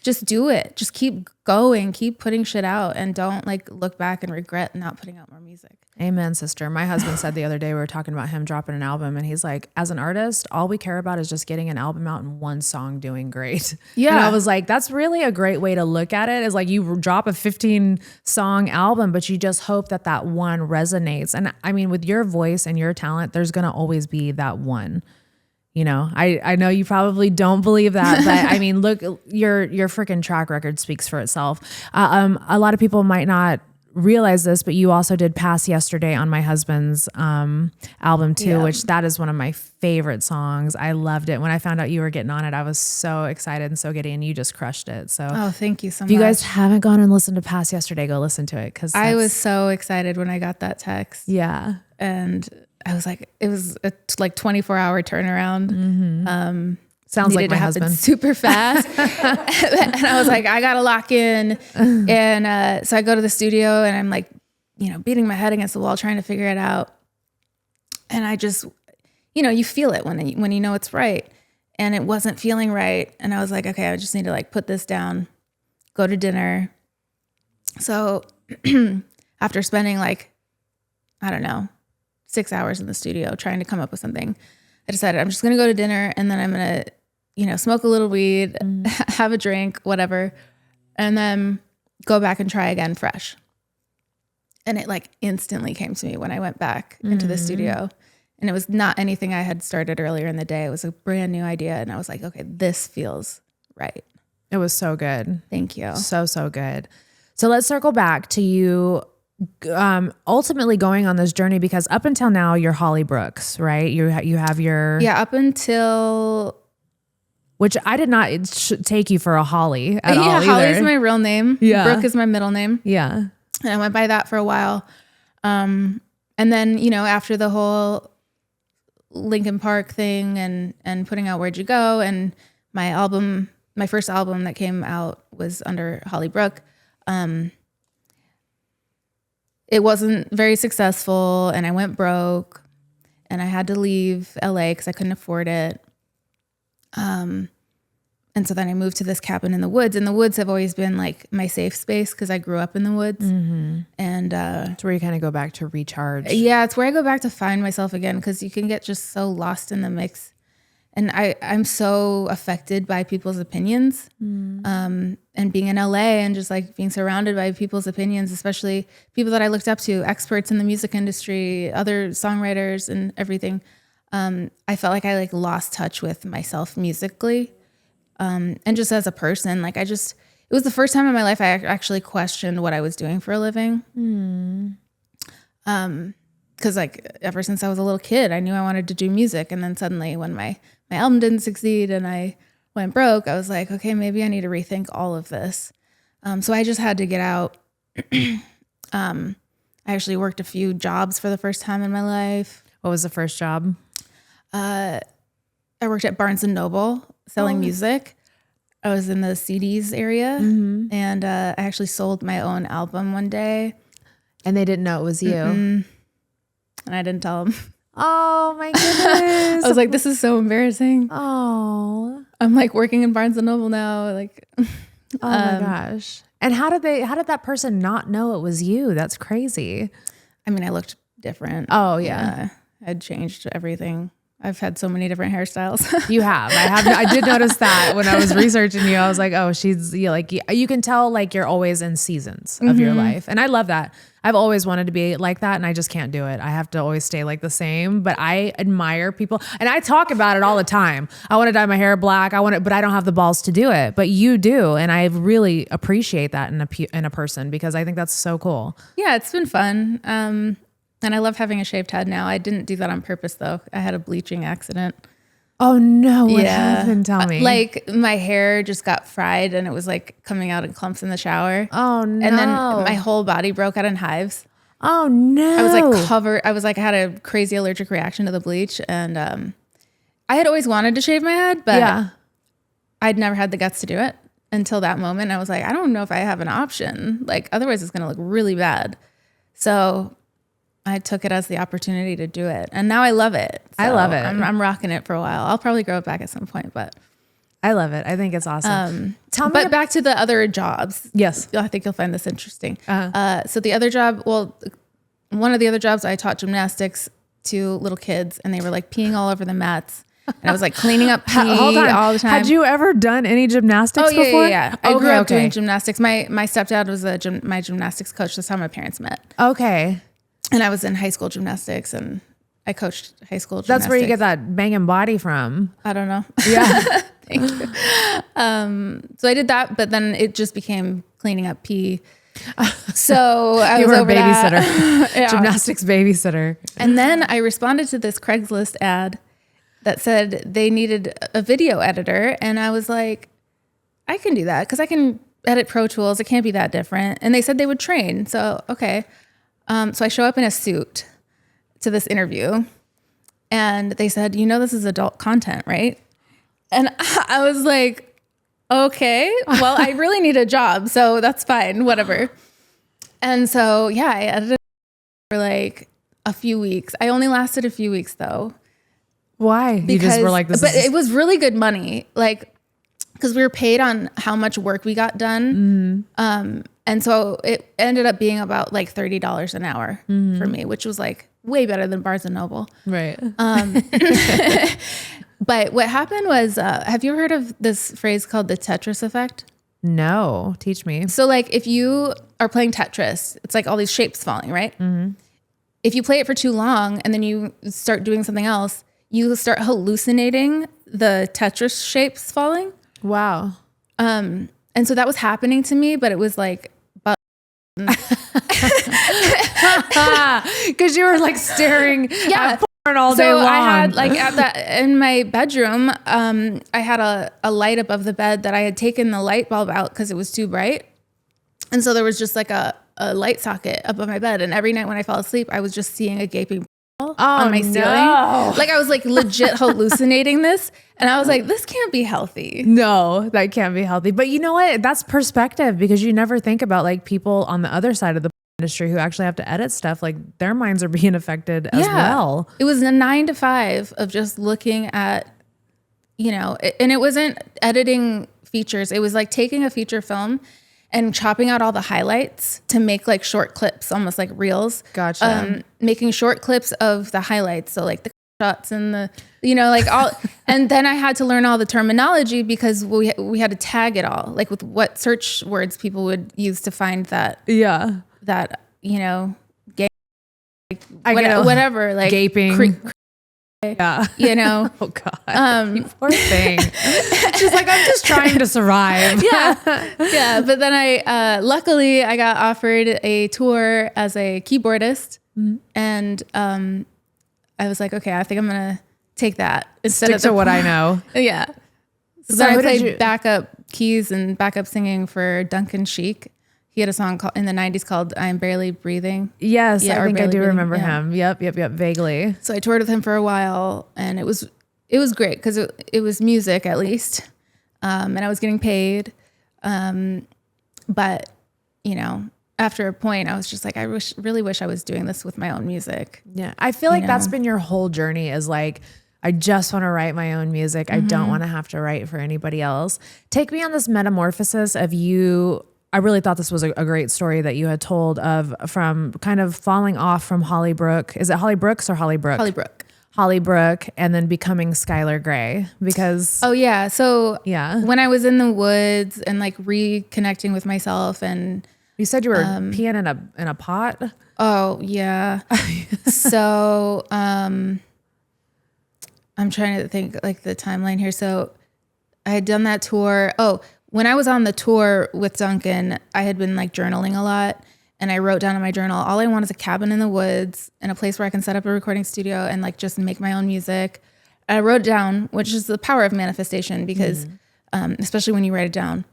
Just do it. Just keep going, keep putting shit out, and don't like look back and regret not putting out more music.
Amen, sister. My husband said the other day, we were talking about him dropping an album, and he's like, as an artist, all we care about is just getting an album out and one song doing great.
Yeah.
And I was like, that's really a great way to look at it, is like you drop a 15 song album, but you just hope that that one resonates. And I mean, with your voice and your talent, there's going to always be that one. I know you probably don't believe that, but I mean, look, your freaking track record speaks for itself. A lot of people might not realize this, but you also did Pass Yesterday on my husband's album too, which that is one of my favorite songs. I loved it. When I found out you were getting on it, I was so excited and so giddy, and you just crushed it. So
thank you so much.
If you guys haven't gone and listened to Pass Yesterday, go listen to it. Cause
I was so excited when I got that text.
Yeah.
And I was like, it was a 24-hour turnaround.
Sounds like my husband.
Super fast. And I was like, I gotta lock in. And so I go to the studio and I'm like, beating my head against the wall trying to figure it out. And I just, you feel it when you know it's right. And it wasn't feeling right. And I was like, okay, I just need to like put this down, go to dinner. So after spending like, I don't know, 6 hours in the studio trying to come up with something, I decided I'm just going to go to dinner, and then I'm going to, smoke a little weed, have a drink, whatever, and then go back and try again fresh. And it like instantly came to me when I went back into the studio, and it was not anything I had started earlier in the day. It was a brand new idea. And I was like, okay, this feels right.
It was so good.
Thank you.
So good. So let's circle back to you ultimately going on this journey, because up until now you're Holly Brooks, right? You have your
up until,
which I did not take you for a Holly at all either.
Holly's my real name.
Yeah.
Brooke is my middle name.
Yeah.
And I went by that for a while. And then, after the whole Linkin Park thing and putting out Where'd You Go, and my first album that came out was under Holly Brooke. It wasn't very successful, and I went broke, and I had to leave LA because I couldn't afford it. And so then I moved to this cabin in the woods, and the woods have always been like my safe space because I grew up in the woods. And
it's where you kind of go back to recharge.
Yeah, it's where I go back to find myself again, because you can get just so lost in the mix. And I'm so affected by people's opinions, and being in LA and just like being surrounded by people's opinions, especially people that I looked up to, experts in the music industry, other songwriters and everything. I felt like I like lost touch with myself musically. And just as a person, like it was the first time in my life I actually questioned what I was doing for a living. Cause like ever since I was a little kid, I knew I wanted to do music. And then suddenly when my album didn't succeed and I went broke, I was like, okay, maybe I need to rethink all of this. So I just had to get out. I actually worked a few jobs for the first time in my life.
What was the first job?
I worked at Barnes & Noble selling music. I was in the CDs area, and I actually sold my own album one day.
And they didn't know it was you.
And I didn't tell them.
Oh my goodness.
I was like, this is so embarrassing.
Oh.
I'm like working in Barnes & Noble now. Like,
oh my gosh. And how did that person not know it was you? That's crazy.
I mean, I looked different.
Oh yeah.
I'd changed everything. I've had so many different hairstyles.
You have. I did notice that when I was researching you. I was like, oh, you can tell like you're always in seasons of your life. And I love that. I've always wanted to be like that and I just can't do it. I have to always stay like the same, but I admire people and I talk about it all the time. I want to dye my hair black. but I don't have the balls to do it, but you do. And I really appreciate that in a person because I think that's so cool.
Yeah, it's been fun. And I love having a shaved head now. I didn't do that on purpose though. I had a bleaching accident.
Oh no, what happened? Tell me.
Like my hair just got fried and it was like coming out in clumps in the shower.
Oh no.
And then my whole body broke out in hives.
Oh no.
I was like covered. I had a crazy allergic reaction to the bleach. And I had always wanted to shave my head, but I'd never had the guts to do it until that moment. I was like, I don't know if I have an option. Like otherwise it's going to look really bad. So I took it as the opportunity to do it. And now I love it. So
I love it.
I'm rocking it for a while. I'll probably grow it back at some point, but
I love it. I think it's awesome. Tell me.
But back to the other jobs.
Yes.
I think you'll find this interesting. So the other job, one of the other jobs, I taught gymnastics to little kids and they were like peeing all over the mats. And I was like cleaning up pee all the time.
Had you ever done any gymnastics before?
Yeah. I grew up doing gymnastics. My stepdad was my gymnastics coach. That's how my parents met.
Okay.
And I was in high school gymnastics and I coached high school gymnastics.
That's where you get that banging body from.
I don't know.
Yeah.
Thank you. So I did that, but then it just became cleaning up pee. So I was over
a babysitter,
yeah.
Gymnastics babysitter.
And then I responded to this Craigslist ad that said they needed a video editor. And I was like, I can do that because I can edit Pro Tools. It can't be that different. And they said they would train. So, okay. So I show up in a suit to this interview and they said, this is adult content, right? And I was like, okay, well, I really need a job. So that's fine, whatever. And so, yeah, I edited for like a few weeks. I only lasted a few weeks though.
Why?
Because,
you just were like,
it was really good money. Like, cause we were paid on how much work we got done. And so it ended up being about like $30 an hour for me, which was like way better than Barnes & Noble.
Right.
But what happened was, have you ever heard of this phrase called the Tetris effect?
No, teach me.
So like if you are playing Tetris, it's like all these shapes falling, right? If you play it for too long and then you start doing something else, you start hallucinating the Tetris shapes falling.
Wow.
And so that was happening to me, but it was like,
because you were like staring at porn all day long.
So I had like in my bedroom, I had a light above the bed that I had taken the light bulb out because it was too bright. And so there was just like a light socket above my bed. And every night when I fell asleep, I was just seeing a gaping on my ceiling. Like I was like legit hallucinating this. And I was like, this can't be healthy.
No, that can't be healthy. But you know what? That's perspective because you never think about like people on the other side of the industry who actually have to edit stuff. Like their minds are being affected as well.
It was a 9 to 5 of just looking at, and it wasn't editing features. It was like taking a feature film and chopping out all the highlights to make like short clips, almost like reels.
Gotcha.
Making short clips of the highlights. So like the shots and the, like all, and then I had to learn all the terminology because we had to tag it all, like with what search words people would use to find that.
Yeah.
That, gay,
whatever,
like
gaping. Yeah.
You know?
Oh God. You poor thing. She's like, I'm just trying to survive.
Yeah. But then luckily I got offered a tour as a keyboardist. And I was like, okay, I think I'm going to take that instead
Stick
of
to what I know.
Yeah. So then I played backup keys and backup singing for Duncan Sheik. He had a song in the 90s called I'm Barely Breathing.
Yes,
Yeah,
I think I do remember
yeah.
him. Yep, vaguely.
So I toured with him for a while, and it was great because it was music at least, and I was getting paid. But you know, after a point, I was just like, I really wish I was doing this with my own music.
Yeah, I feel like that's been your whole journey. Is like, I just want to write my own music. I don't want to have to write for anybody else. Take me on this metamorphosis of you. I really thought this was a great story that you had told from kind of falling off from Hollybrook. Is it Hollybrooks or Hollybrook? Hollybrook, and then becoming Skylar Grey because.
Oh yeah. So
yeah,
when I was in the woods and like reconnecting with myself, and
you said you were peeing in a pot.
Oh yeah. So I'm trying to think like the timeline here. So I had done that tour. Oh. When I was on the tour with Duncan, I had been like journaling a lot, and I wrote down in my journal, all I want is a cabin in the woods and a place where I can set up a recording studio and like just make my own music. And I wrote down, which is the power of manifestation, because especially when you write it down.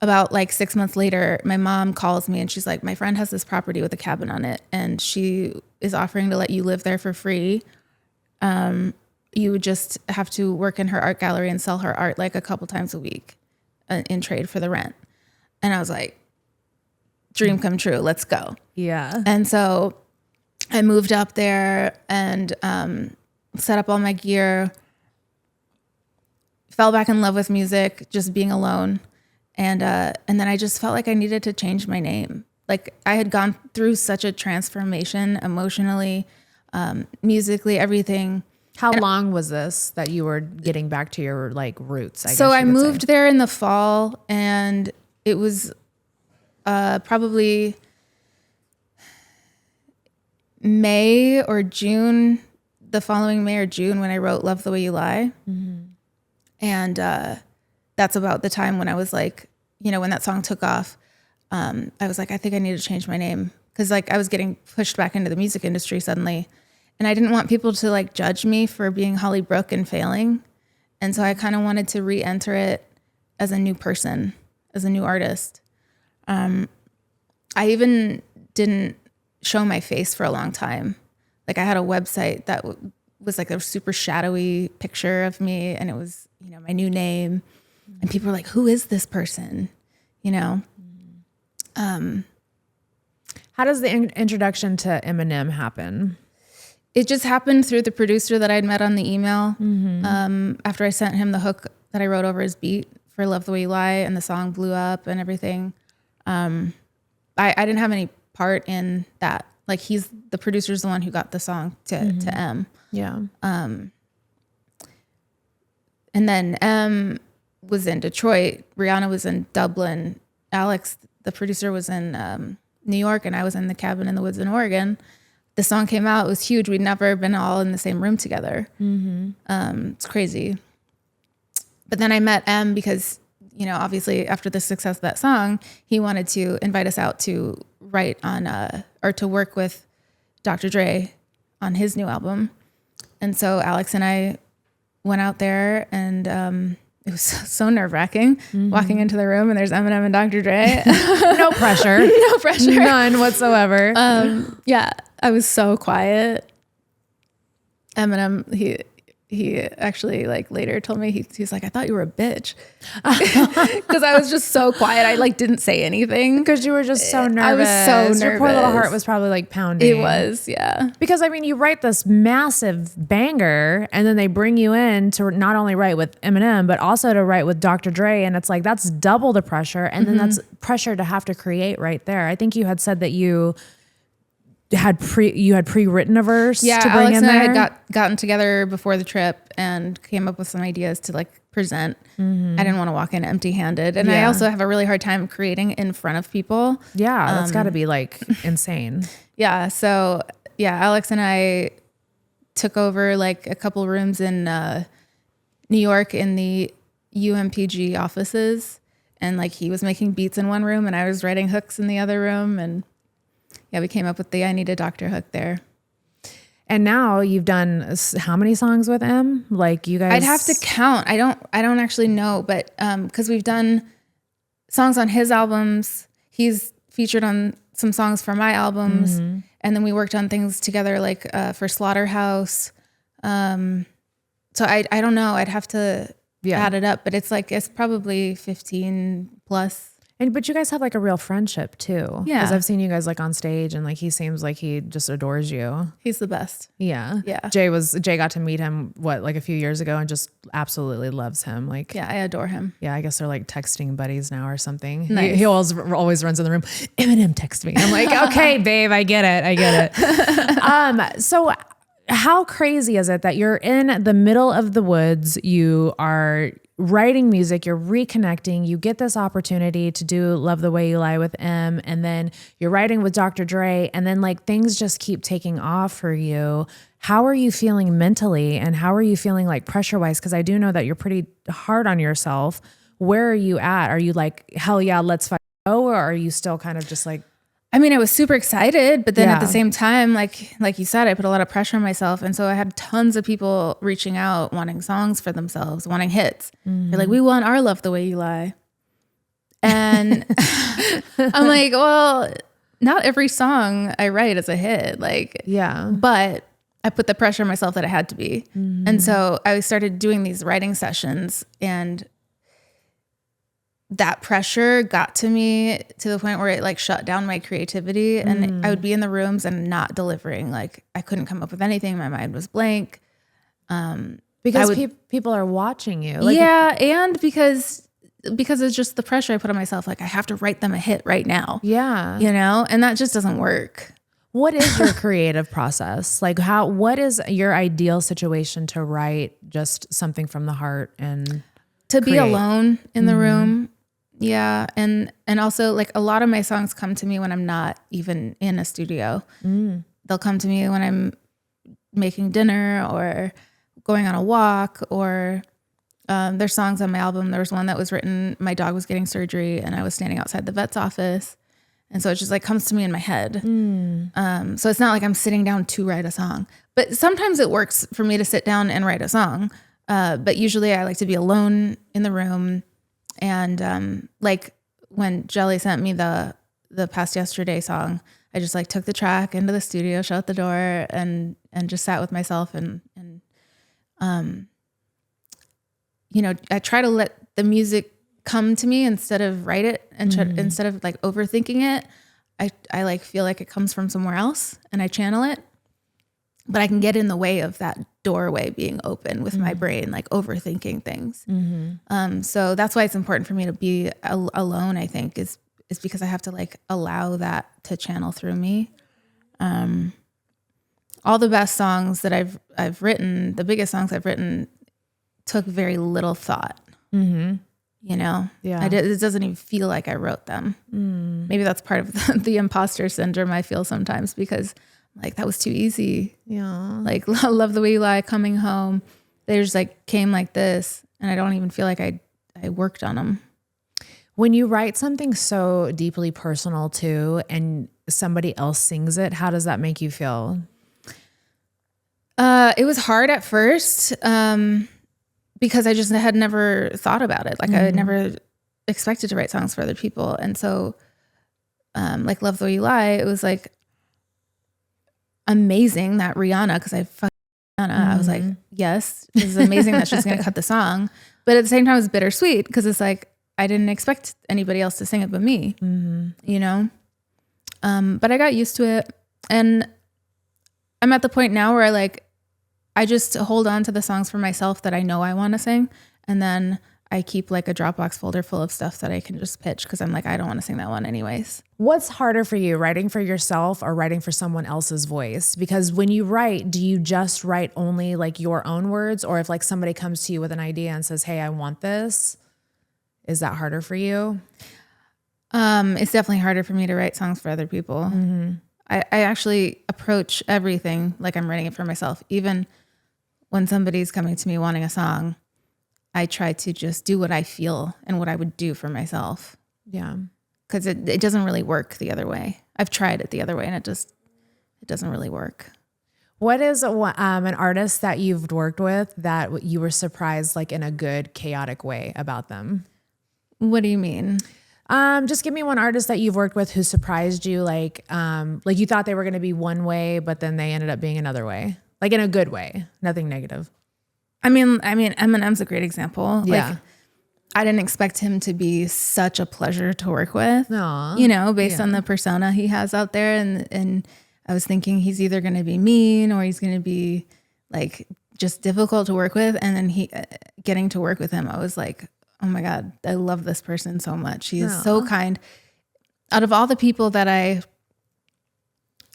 About like 6 months later, my mom calls me and she's like, my friend has this property with a cabin on it, and she is offering to let you live there for free. You would just have to work in her art gallery and sell her art like a couple times a week in trade for the rent. And I was like, dream come true, let's go.
Yeah.
And so I moved up there and set up all my gear, fell back in love with music, just being alone. And then I just felt like I needed to change my name. Like I had gone through such a transformation emotionally, musically, everything.
How long was this that you were getting back to your like roots?
So I moved there in the fall, and it was probably May or June, the following May or June when I wrote Love the Way You Lie. And that's about the time when I was like, you know, when that song took off, I was like, I think I need to change my name. Cause like I was getting pushed back into the music industry suddenly. And I didn't want people to like judge me for being Hollybrook and failing. And so I kind of wanted to re-enter it as a new person, as a new artist. I even didn't show my face for a long time. Like I had a website that was like a super shadowy picture of me, and it was, you know, my new name. And people were like, who is this person? You know?
How does the introduction to Eminem happen?
It just happened through the producer that I'd met on the email. After I sent him the hook that I wrote over his beat for Love the Way You Lie, and the song blew up and everything. I didn't have any part in that. Like the producer's the one who got the song to M.
Yeah.
And then M was in Detroit. Rihanna was in Dublin. Alex, the producer, was in New York, and I was in the cabin in the woods in Oregon. The song came out. It was huge. We'd never been all in the same room together. It's crazy. But then I met M because, you know, obviously after the success of that song, he wanted to invite us out to write on or to work with Dr. Dre on his new album. And so Alex and I went out there, and it was so nerve-wracking walking into the room and there's Eminem and Dr. Dre.
No pressure.
No pressure.
None whatsoever.
Yeah, I was so quiet. Eminem, he actually like later told me, he's like, I thought you were a bitch. Because I was just so quiet. I like didn't say anything.
Because you were just so nervous.
I was so nervous.
Your poor little heart was probably like pounding.
It was, yeah.
Because I mean, you write this massive banger, and then they bring you in to not only write with Eminem, but also to write with Dr. Dre. And it's like, that's double the pressure. And then that's pressure to have to create right there. I think you had said that you had pre-written a verse to bring
Alex
in
and
there.
I had gotten together before the trip and came up with some ideas to like present. I didn't want to walk in empty-handed, and I also have a really hard time creating in front of people.
Yeah, that's got to be like insane.
Yeah, so yeah, Alex and I took over like a couple rooms in New York in the UMPG offices, and like he was making beats in one room and I was writing hooks in the other room, and yeah, we came up with the I Need a Doctor hook there.
And now you've done how many songs with M? Like you guys,
I'd have to count. I don't actually know, but because we've done songs on his albums, he's featured on some songs for my albums, and then we worked on things together like for Slaughterhouse. So I don't know. I'd have to add it up, but it's probably 15 plus.
But you guys have like a real friendship too.
Yeah.
Because I've seen you guys like on stage, and like he seems like he just adores you.
He's the best.
Yeah.
Yeah.
Jay got to meet him like a few years ago and just absolutely loves him. Like,
yeah, I adore him.
Yeah, I guess they're like texting buddies now or something.
Nice.
He always runs in the room. Eminem text me. I'm like, okay, babe, I get it. So how crazy is it that you're in the middle of the woods? You are writing music, you're reconnecting, you get this opportunity to do Love the Way You Lie with M, and then you're writing with Dr. Dre, and then like things just keep taking off for you. How are you feeling mentally, and how are you feeling like pressure wise? Because I do know that you're pretty hard on yourself. Where are you at? Are you like, hell yeah, let's fight, or are you still kind of just like,
I mean, I was super excited, but then at the same time, like you said, I put a lot of pressure on myself. And so I had tons of people reaching out, wanting songs for themselves, wanting hits. They're like, we want our Love the Way You Lie. And I'm like, well, not every song I write is a hit. Like,
yeah,
but I put the pressure on myself that it had to be. And so I started doing these writing sessions, and that pressure got to me to the point where it like shut down my creativity, and I would be in the rooms and not delivering. Like I couldn't come up with anything. My mind was blank.
Because people are watching you. Like,
yeah. And because it's just the pressure I put on myself. Like I have to write them a hit right now.
Yeah.
You know, and that just doesn't work.
What is your creative process? Like what is your ideal situation to write just something from the heart and
to
create?
Be alone in the room. Yeah. And also like a lot of my songs come to me when I'm not even in a studio. They'll come to me when I'm making dinner or going on a walk, or there's songs on my album. There was one that was written, my dog was getting surgery and I was standing outside the vet's office. And so it just like comes to me in my head. So it's not like I'm sitting down to write a song, but sometimes it works for me to sit down and write a song. But usually I like to be alone in the room. And like when Jelly sent me the Past Yesterday song, I just like took the track into the studio, shut the door, and just sat with myself and you know, I try to let the music come to me instead of write it, and instead of like overthinking it. I like feel like it comes from somewhere else and I channel it, but I can get in the way of that doorway being open with my brain, like overthinking things. So that's why it's important for me to be alone, I think, is because I have to like allow that to channel through me. All the best songs that I've written, the biggest songs I've written, took very little thought. You know, it doesn't even feel like I wrote them. Maybe that's part of the imposter syndrome I feel sometimes, because like that was too easy.
Yeah.
Like Love the Way You Lie, Coming Home, they just like came like this, and I don't even feel like I worked on them.
When you write something so deeply personal too, and somebody else sings it, how does that make you feel?
It was hard at first, because I just had never thought about it. Like I had never expected to write songs for other people. And so, like Love the Way You Lie, it was like amazing that Rihanna, because I fucking Rihanna, I was like, yes, this is amazing that she's going to cut the song. But at the same time, it was bittersweet, because it's like, I didn't expect anybody else to sing it but me, you know? But I got used to it. And I'm at the point now where I just hold on to the songs for myself that I know I want to sing. And then I keep like a Dropbox folder full of stuff that I can just pitch, because I'm like, I don't want to sing that one anyways.
What's harder for you, writing for yourself or writing for someone else's voice? Because when you write, do you just write only like your own words? Or if like somebody comes to you with an idea and says, hey, I want this, is that harder for you?
It's definitely harder for me to write songs for other people. I actually approach everything like I'm writing it for myself. Even when somebody's coming to me wanting a song, I try to just do what I feel and what I would do for myself.
Yeah.
Because it doesn't really work the other way. I've tried it the other way and it doesn't really work.
What is an artist that you've worked with that you were surprised, like in a good, chaotic way about them?
What do you mean?
Just give me one artist that you've worked with who surprised you, like you thought they were going to be one way, but then they ended up being another way, like in a good way, nothing negative.
I mean, Eminem's a great example.
Yeah.
Like, I didn't expect him to be such a pleasure to work with,
Aww.
you know, based on the persona he has out there. And I was thinking he's either going to be mean or he's going to be like just difficult to work with. And then getting to work with him, I was like, oh my God, I love this person so much. He is so kind. Out of all the people that I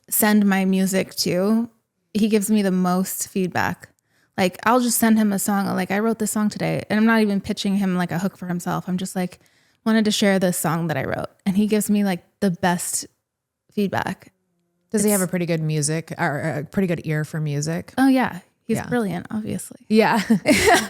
send my music to, he gives me the most feedback. Like, I'll just send him a song. Like, I wrote this song today, and I'm not even pitching him like a hook for himself. I'm just like, wanted to share this song that I wrote. And he gives me like the best feedback.
Does he have a pretty good music or a pretty good ear for music?
Oh yeah. He's brilliant, obviously.
Yeah.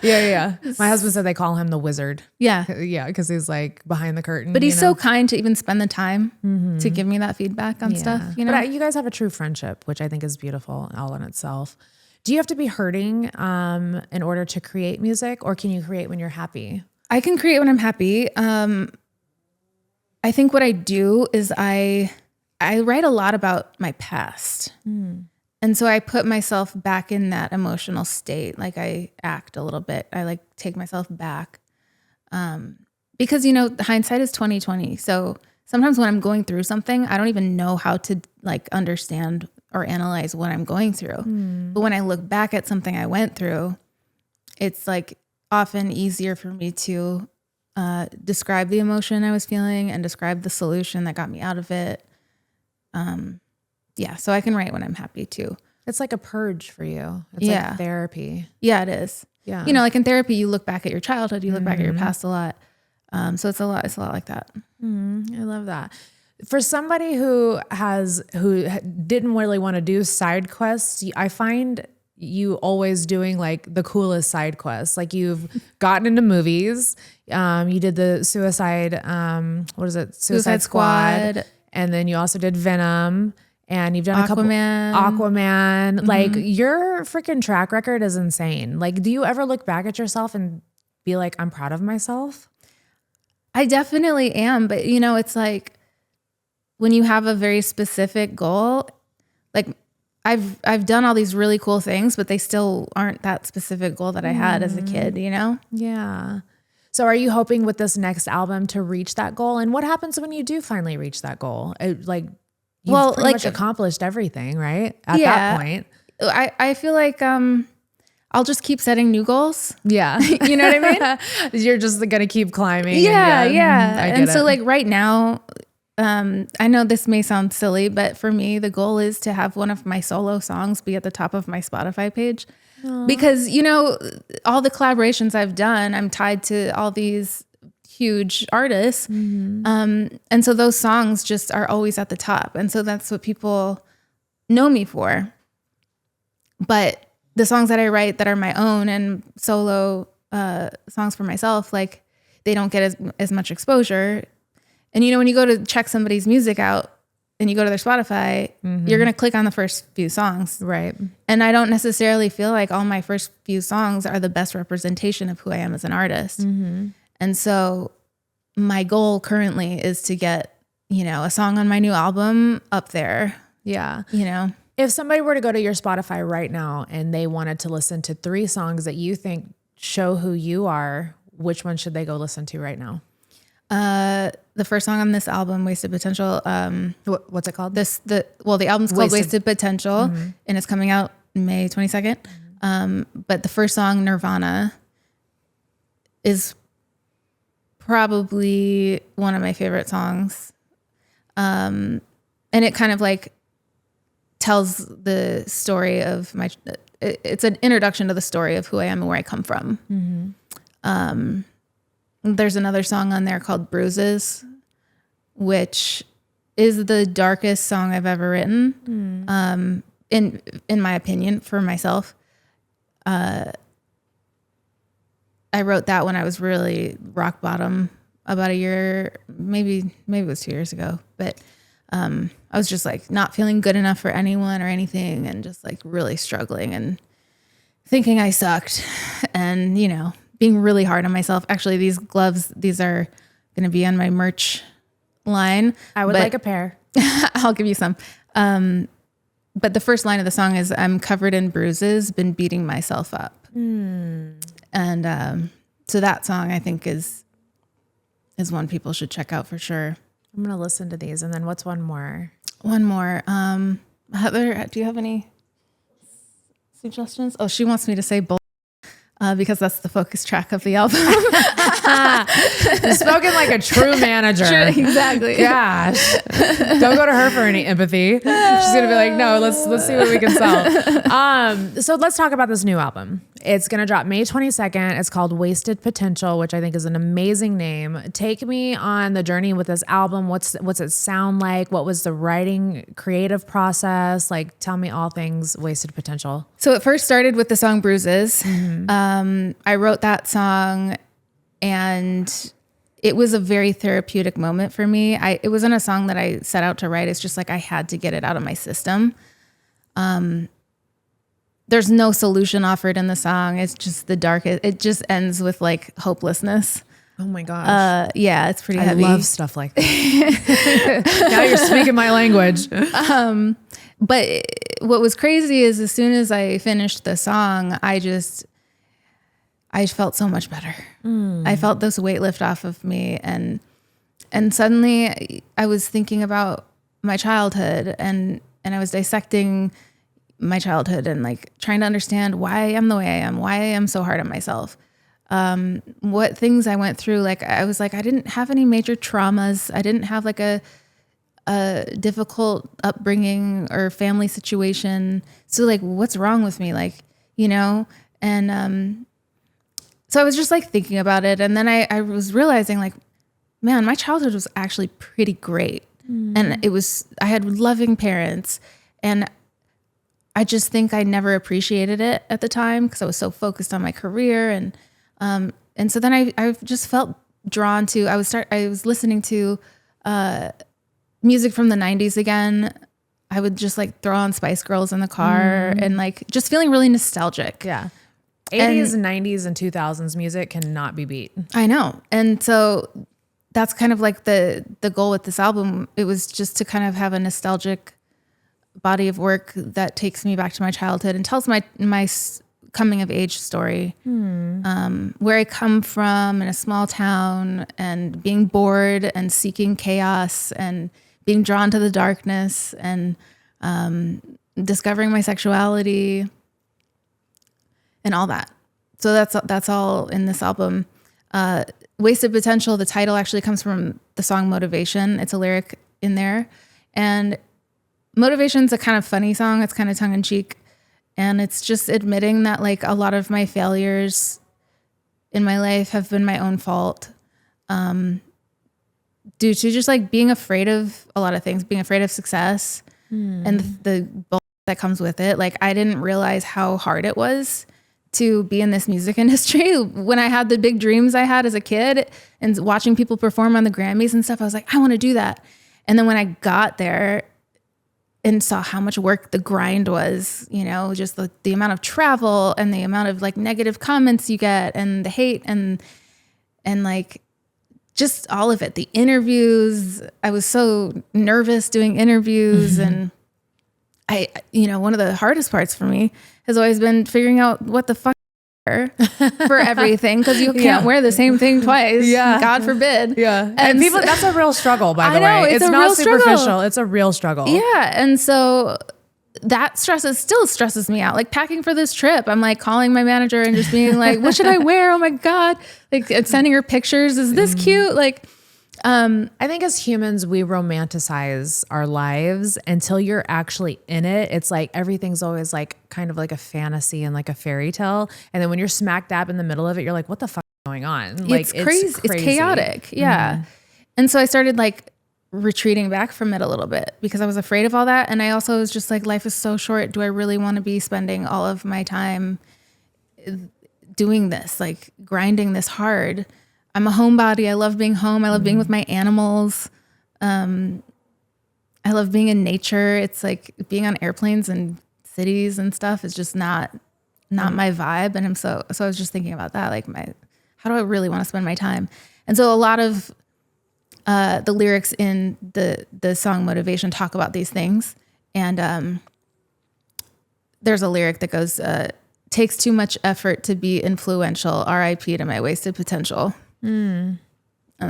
yeah. My husband said they call him the wizard.
Yeah.
Yeah. Cause he's like behind the curtain.
But he's so kind to even spend the time to give me that feedback on stuff, you know?
But you guys have a true friendship, which I think is beautiful all in itself. Do you have to be hurting in order to create music, or can you create when you're happy?
I can create when I'm happy. I think what I do is I write a lot about my past. And so I put myself back in that emotional state. Like, I act a little bit. I like take myself back. Because, you know, hindsight is 20/20. So sometimes when I'm going through something, I don't even know how to like understand or analyze what I'm going through. But when I look back at something I went through, it's like often easier for me to describe the emotion I was feeling and describe the solution that got me out of it. Yeah, so I can write when I'm happy too.
It's like a purge for you. It's like therapy.
Yeah, it is.
Yeah.
You know, like in therapy, you look back at your childhood, you look back at your past a lot. So it's a lot like that.
I love that. For somebody who didn't really want to do side quests, I find you always doing like the coolest side quests. Like, you've gotten into movies. You did the Suicide Squad. And then you also did Venom, and you've done Aquaman. Like, your freaking track record is insane. Like, do you ever look back at yourself and be like, I'm proud of myself?
I definitely am. But you know, it's like when you have a very specific goal, like I've done all these really cool things, but they still aren't that specific goal that I had as a kid, you know?
Yeah. So are you hoping with this next album to reach that goal? And what happens when you do finally reach that goal? You've pretty much accomplished everything, right? At that point.
I feel like I'll just keep setting new goals.
Yeah.
You know what I
mean? You're just going to keep climbing.
Yeah.
And
so like right now, I know this may sound silly, but for me, the goal is to have one of my solo songs be at the top of my Spotify page. Aww. Because, you know, all the collaborations I've done, I'm tied to all these huge artists. And so those songs just are always at the top. And so that's what people know me for. But the songs that I write that are my own and solo songs for myself, like, they don't get as much exposure. And, you know, when you go to check somebody's music out and you go to their Spotify, you're going to click on the first few songs.
Right.
And I don't necessarily feel like all my first few songs are the best representation of who I am as an artist. And so my goal currently is to get, you know, a song on my new album up there.
Yeah.
You know,
if somebody were to go to your Spotify right now and they wanted to listen to 3 songs that you think show who you are, which one should they go listen to right now?
The first song on this album, Wasted Potential.
What's it called?
The album's called Wasted Potential, and it's coming out May 22nd. But the first song, Nirvana, is probably one of my favorite songs. And it kind of like tells the story of it's an introduction to the story of who I am and where I come from. There's another song on there called Bruises, which is the darkest song I've ever written. In my opinion, for myself. I wrote that when I was really rock bottom about a year, maybe it was 2 years ago, but I was just like not feeling good enough for anyone or anything, and just like really struggling and thinking I sucked, and being really hard on myself. Actually, these gloves, these are going to be on my merch line.
I would like a pair.
I'll give you some. But the first line of the song is, I'm covered in bruises, been beating myself up. And so that song I think is one people should check out for sure.
I'm going to listen to these. And then what's one more?
One more. Heather, do you have any suggestions? Oh, she wants me to say bull. Because that's the focus track of the album.
You're spoken like a true manager.
True, exactly.
Gosh. Don't go to her for any empathy. She's going to be like, no, let's see what we can sell. So let's talk about this new album. It's going to drop May 22nd. It's called Wasted Potential, which I think is an amazing name. Take me on the journey with this album. What's it sound like? What was the writing creative process? Like, tell me all things Wasted Potential.
So it first started with the song Bruises. I wrote that song, and it was a very therapeutic moment for me. It wasn't a song that I set out to write. It's just like I had to get it out of my system. There's no solution offered in the song. It's just the darkest. It just ends with like hopelessness.
Oh my gosh.
Yeah, it's pretty heavy.
I love stuff like that. Now you're speaking my language.
But what was crazy is as soon as I finished the song, I felt so much better. I felt this weight lift off of me. And suddenly I was thinking about my childhood, and I was dissecting my childhood and like trying to understand why I am the way I am, why I am so hard on myself. What things I went through. Like, I was like, I didn't have any major traumas. I didn't have like a difficult upbringing or family situation. So like, what's wrong with me? Like, and, so I was just like thinking about it. And then I was realizing like, man, my childhood was actually pretty great. And I had loving parents, and I just think I never appreciated it at the time because I was so focused on my career. And so then I just felt drawn to, I was listening to, music from the 90s again. I would just like throw on Spice Girls in the car and like just feeling really nostalgic.
Yeah. 80s and 90s and 2000s music cannot be beat.
I know. And so that's kind of like the goal with this album. It was just to kind of have a nostalgic body of work that takes me back to my childhood and tells my coming of age story, where I come from in a small town, and being bored and seeking chaos and being drawn to the darkness, and discovering my sexuality and all that. So that's all in this album. Wasted Potential, the title actually comes from the song Motivation. It's a lyric in there. And Motivation's a kind of funny song. It's kind of tongue in cheek. And it's just admitting that like a lot of my failures in my life have been my own fault. Due to just like being afraid of a lot of things, being afraid of success and the bullshit that comes with it. Like, I didn't realize how hard it was to be in this music industry. When I had the big dreams I had as a kid and watching people perform on the Grammys and stuff, I was like, I want to do that. And then when I got there and saw how much work the grind was, just the amount of travel and the amount of like negative comments you get and the hate and like just all of it, the interviews. I was so nervous doing interviews. And one of the hardest parts for me has always been figuring out what the fuck for everything, because you can't wear the same thing twice. Yeah. God forbid.
Yeah. And people, that's a real struggle, by the way. It's not superficial. Struggle. It's a real struggle.
Yeah. And so that still stresses me out. Like, packing for this trip, I'm like calling my manager and just being like, what should I wear? Oh my God. Like, sending her pictures. Is this cute? Like,
I think as humans, we romanticize our lives until you're actually in it. It's like everything's always like kind of like a fantasy and like a fairy tale. And then when you're smack dab in the middle of it, you're like, what the fuck is going on? Like,
it's crazy. It's chaotic. Yeah. And so I started like retreating back from it a little bit because I was afraid of all that. And I also was just like, life is so short. Do I really want to be spending all of my time doing this, like grinding this hard? I'm a homebody. I love being home. I love being with my animals. I love being in nature. It's like being on airplanes and cities and stuff is just not my vibe. And so I was just thinking about that, like how do I really want to spend my time? And so a lot of the lyrics in the song Motivation talk about these things. And there's a lyric that goes, takes too much effort to be influential, RIP to my wasted potential. And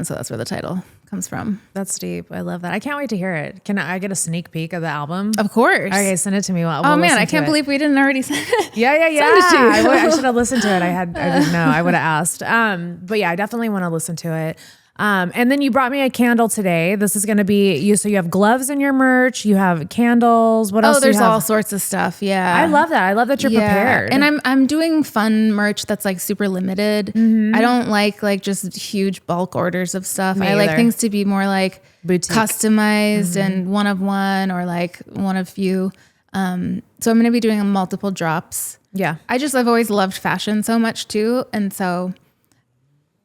so that's where the title comes from.
That's deep. I love that. I can't wait to hear it. Can I get a sneak peek of the album?
Of course.
Okay, send it to me.
Oh man, I can't believe we didn't already send it.
Yeah.
Send it to you.
I should have listened to it. I didn't know. I would have asked. But yeah, I definitely want to listen to it. And then you brought me a candle today. This is going to be you. So you have gloves in your merch. You have candles. What else?
Oh, there's
do you have?
all sorts of stuff. Yeah.
I love that. I love that you're prepared.
And I'm doing fun merch that's like super limited. I don't like just huge bulk orders of stuff.
Me
I like
either.
things to be more like
Boutique.
customized and one of one or like one of few. So I'm going to be doing multiple drops.
Yeah.
I've always loved fashion so much too. And so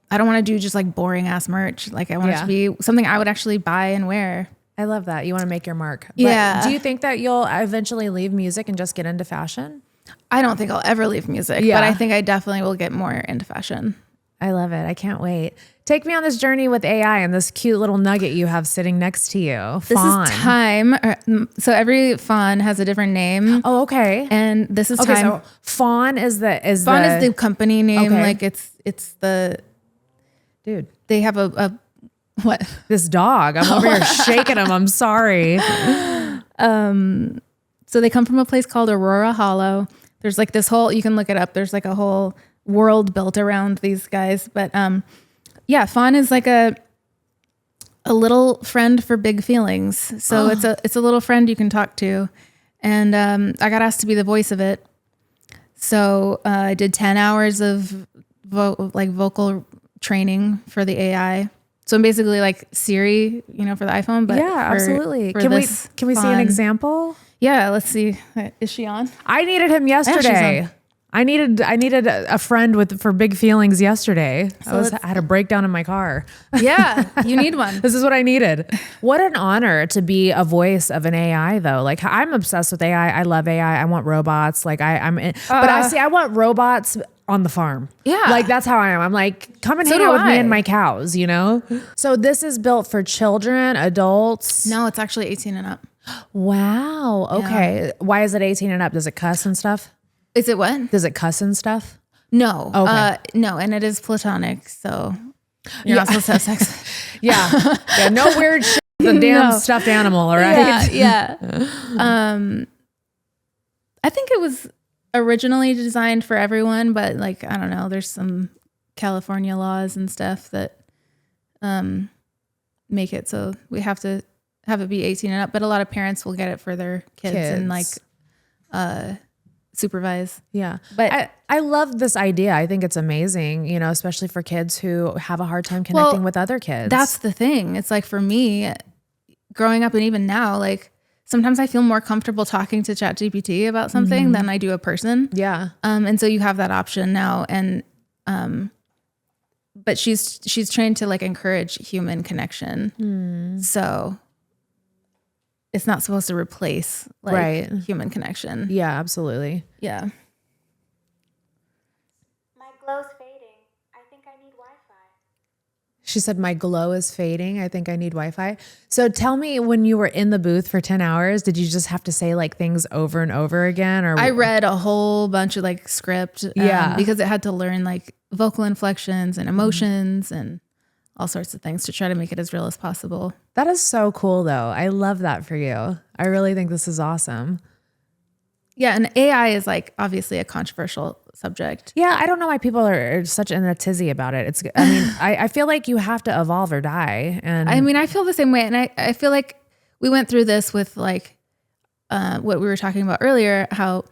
I don't want to do just like boring ass merch. Like I want it to be something I would actually buy and wear.
I love that. You want to make your mark. But
Yeah.
do you think that you'll eventually leave music and just get into fashion?
I don't think I'll ever leave music,
Yeah.
but I think I definitely will get more into fashion.
I love it. I can't wait. Take me on this journey with AI and this cute little nugget you have sitting next to you.
This
Fawn.
is time. So every fawn has a different name.
Oh, okay.
And this is
Okay,
time.
so Fawn is
Fawn is the company name.
Okay.
Like it's the,
dude.
they have a what?
This dog. I'm over here shaking him. I'm sorry.
So they come from a place called Aurora Hollow. There's like this whole, you can look it up. There's like a whole world built around these guys. But yeah, Fawn is like a little friend for big feelings. So it's a little friend you can talk to. And I got asked to be the voice of it. So I did 10 hours of vocal training for the AI. So I'm basically like Siri, for the iPhone. But
Yeah, absolutely. Can we see an
Fawn.
example?
Yeah, let's see. Is she on?
I needed him yesterday. I needed a friend for big feelings yesterday. I had a breakdown in my car.
Yeah, you need one.
This is what I needed. What an honor to be a voice of an AI though. Like I'm obsessed with AI. I love AI. I want robots. Like I want robots on the farm.
Yeah.
Like that's how I am. I'm like, come and
So
hang
do
out with me
I.
and my cows, So this is built for children, adults.
No, it's actually 18 and up.
Wow. Okay. Why is it 18 and up? Does it cuss and stuff?
Is it what?
Does it cuss and stuff?
No.
Okay.
No, and it is platonic, so you're not supposed to have sex.
Yeah. Yeah. No weird shit. The damn stuffed animal, all right?
Yeah. I think it was originally designed for everyone, but like, I don't know, there's some California laws and stuff that make it so we have to have it be 18 and up, but a lot of parents will get it for their kids. And like supervise.
Yeah.
But
I love this idea. I think it's amazing, especially for kids who have a hard time connecting with other kids.
that's the thing. It's like for me growing up and even now, like sometimes I feel more comfortable talking to ChatGPT about something than I do a person.
Yeah.
And so you have that option now. And, but she's trained to like encourage human connection. So it's not supposed to replace like human connection.
Yeah, absolutely.
Yeah.
My glow's fading. I think I need Wi-Fi.
She said, my glow is fading. I think I need Wi-Fi. So tell me, when you were in the booth for 10 hours, did you just have to say like things over and over again? Or
I read a whole bunch of like script because it had to learn like vocal inflections and emotions and all sorts of things to try to make it as real as possible.
That is so cool though. I love that for you. I really think this is awesome.
Yeah. And AI is like obviously a controversial subject.
Yeah, I don't know why people are such in a tizzy about it. I feel like you have to evolve or die. And
I mean, I feel the same way. And I feel like we went through this with like what we were talking about earlier, how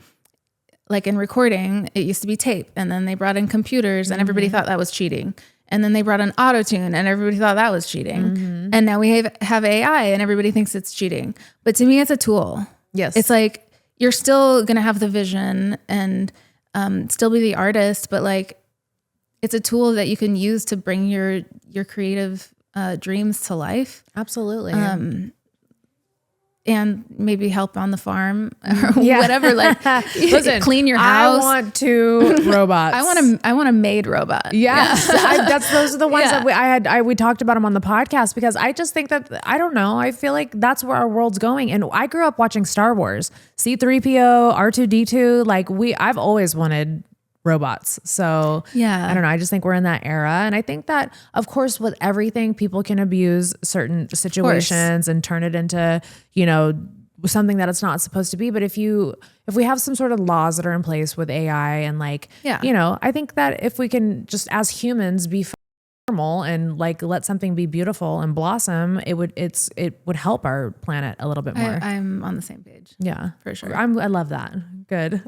like in recording, it used to be tape and then they brought in computers and everybody thought that was cheating. And then they brought in auto-tune and everybody thought that was cheating. And now we have AI and everybody thinks it's cheating. But to me, it's a tool.
Yes.
It's like, you're still going to have the vision and still be the artist, but like, it's a tool that you can use to bring your creative dreams to life.
Absolutely.
And maybe help on the farm or whatever, like
Listen,
clean your house.
I want 2 robots.
I want a maid robot.
Yes. Those are the ones that we talked about them on the podcast, because I just think that, I don't know, I feel like that's where our world's going. And I grew up watching Star Wars, C-3PO, R2-D2, like I've always wanted robots. So
Yeah.
I don't know. I just think we're in that era. And I think that, of course, with everything, people can abuse certain situations and turn it into, something that it's not supposed to be. But if we have some sort of laws that are in place with AI and like, I think that if we can just as humans be normal and like let something be beautiful and blossom, it would help our planet a little bit more.
I'm on the same page.
Yeah,
for sure.
I love that. Good.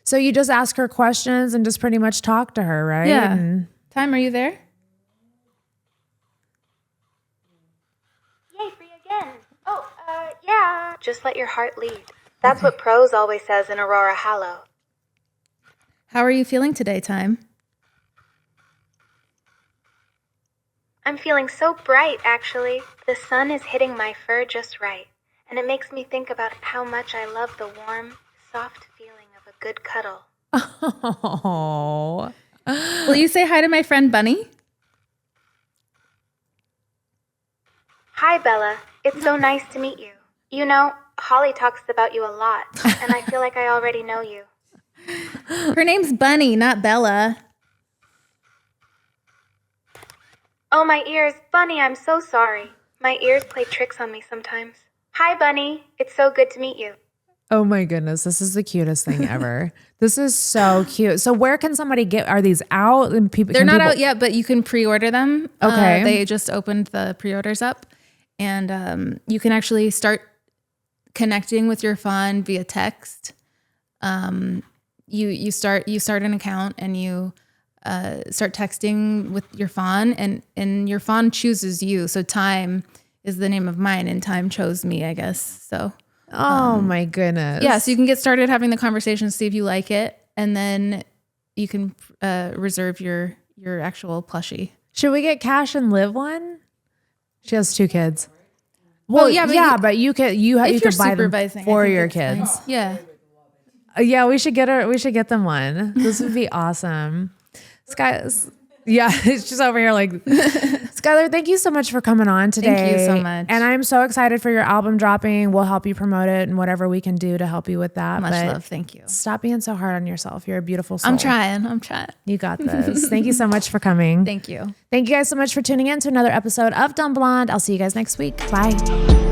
So you just ask her questions and just pretty much talk to her, right?
Yeah.
Time,
are you there?
Yay, free again. Oh, yeah. Just let your heart lead. That's what Prose always says in Aurora Hallow.
How are you feeling today, Time?
I'm feeling so bright, actually. The sun is hitting my fur just right. And it makes me think about how much I love the warm, soft feeling of a good cuddle.
Oh.
Will you say hi to my friend Bunnie?
Hi, Bella. It's so nice to meet you. You know, Holly talks about you a lot, and I feel like I already know you.
Her name's Bunnie, not Bella.
Oh, my ears. Bunnie, I'm so sorry. My ears play tricks on me sometimes. Hi, Bunnie. It's so good to meet you.
Oh my goodness, this is the cutest thing ever. This is so cute. So where can somebody are these out? And
They're not out yet, but you can pre-order them.
Okay.
They just opened the pre-orders up, and you can actually start connecting with your Fawn via text. You start an account and you start texting with your Fawn, and your Fawn chooses you. So Time is the name of mine, and Time chose me, I guess. So.
Oh my goodness.
Yeah, so you can get started having the conversation, see if you like it, and then you can reserve your actual plushie.
Should we get Cash and Liv one? She has 2 kids. Well, but you could buy them for your kids.
Fine. Yeah.
Yeah, we should get her. We should get them one. This would be awesome. Yeah, she's over here like, Skylar, thank you so much for coming on today.
Thank you so much.
And I'm so excited for your album dropping. We'll help you promote it and whatever we can do to help you with that.
Much love. Thank you.
Stop being so hard on yourself. You're a beautiful soul.
I'm trying.
You got this. Thank you so much for coming.
Thank you.
Thank you guys so much for tuning in to another episode of Dumb Blonde. I'll see you guys next week. Bye.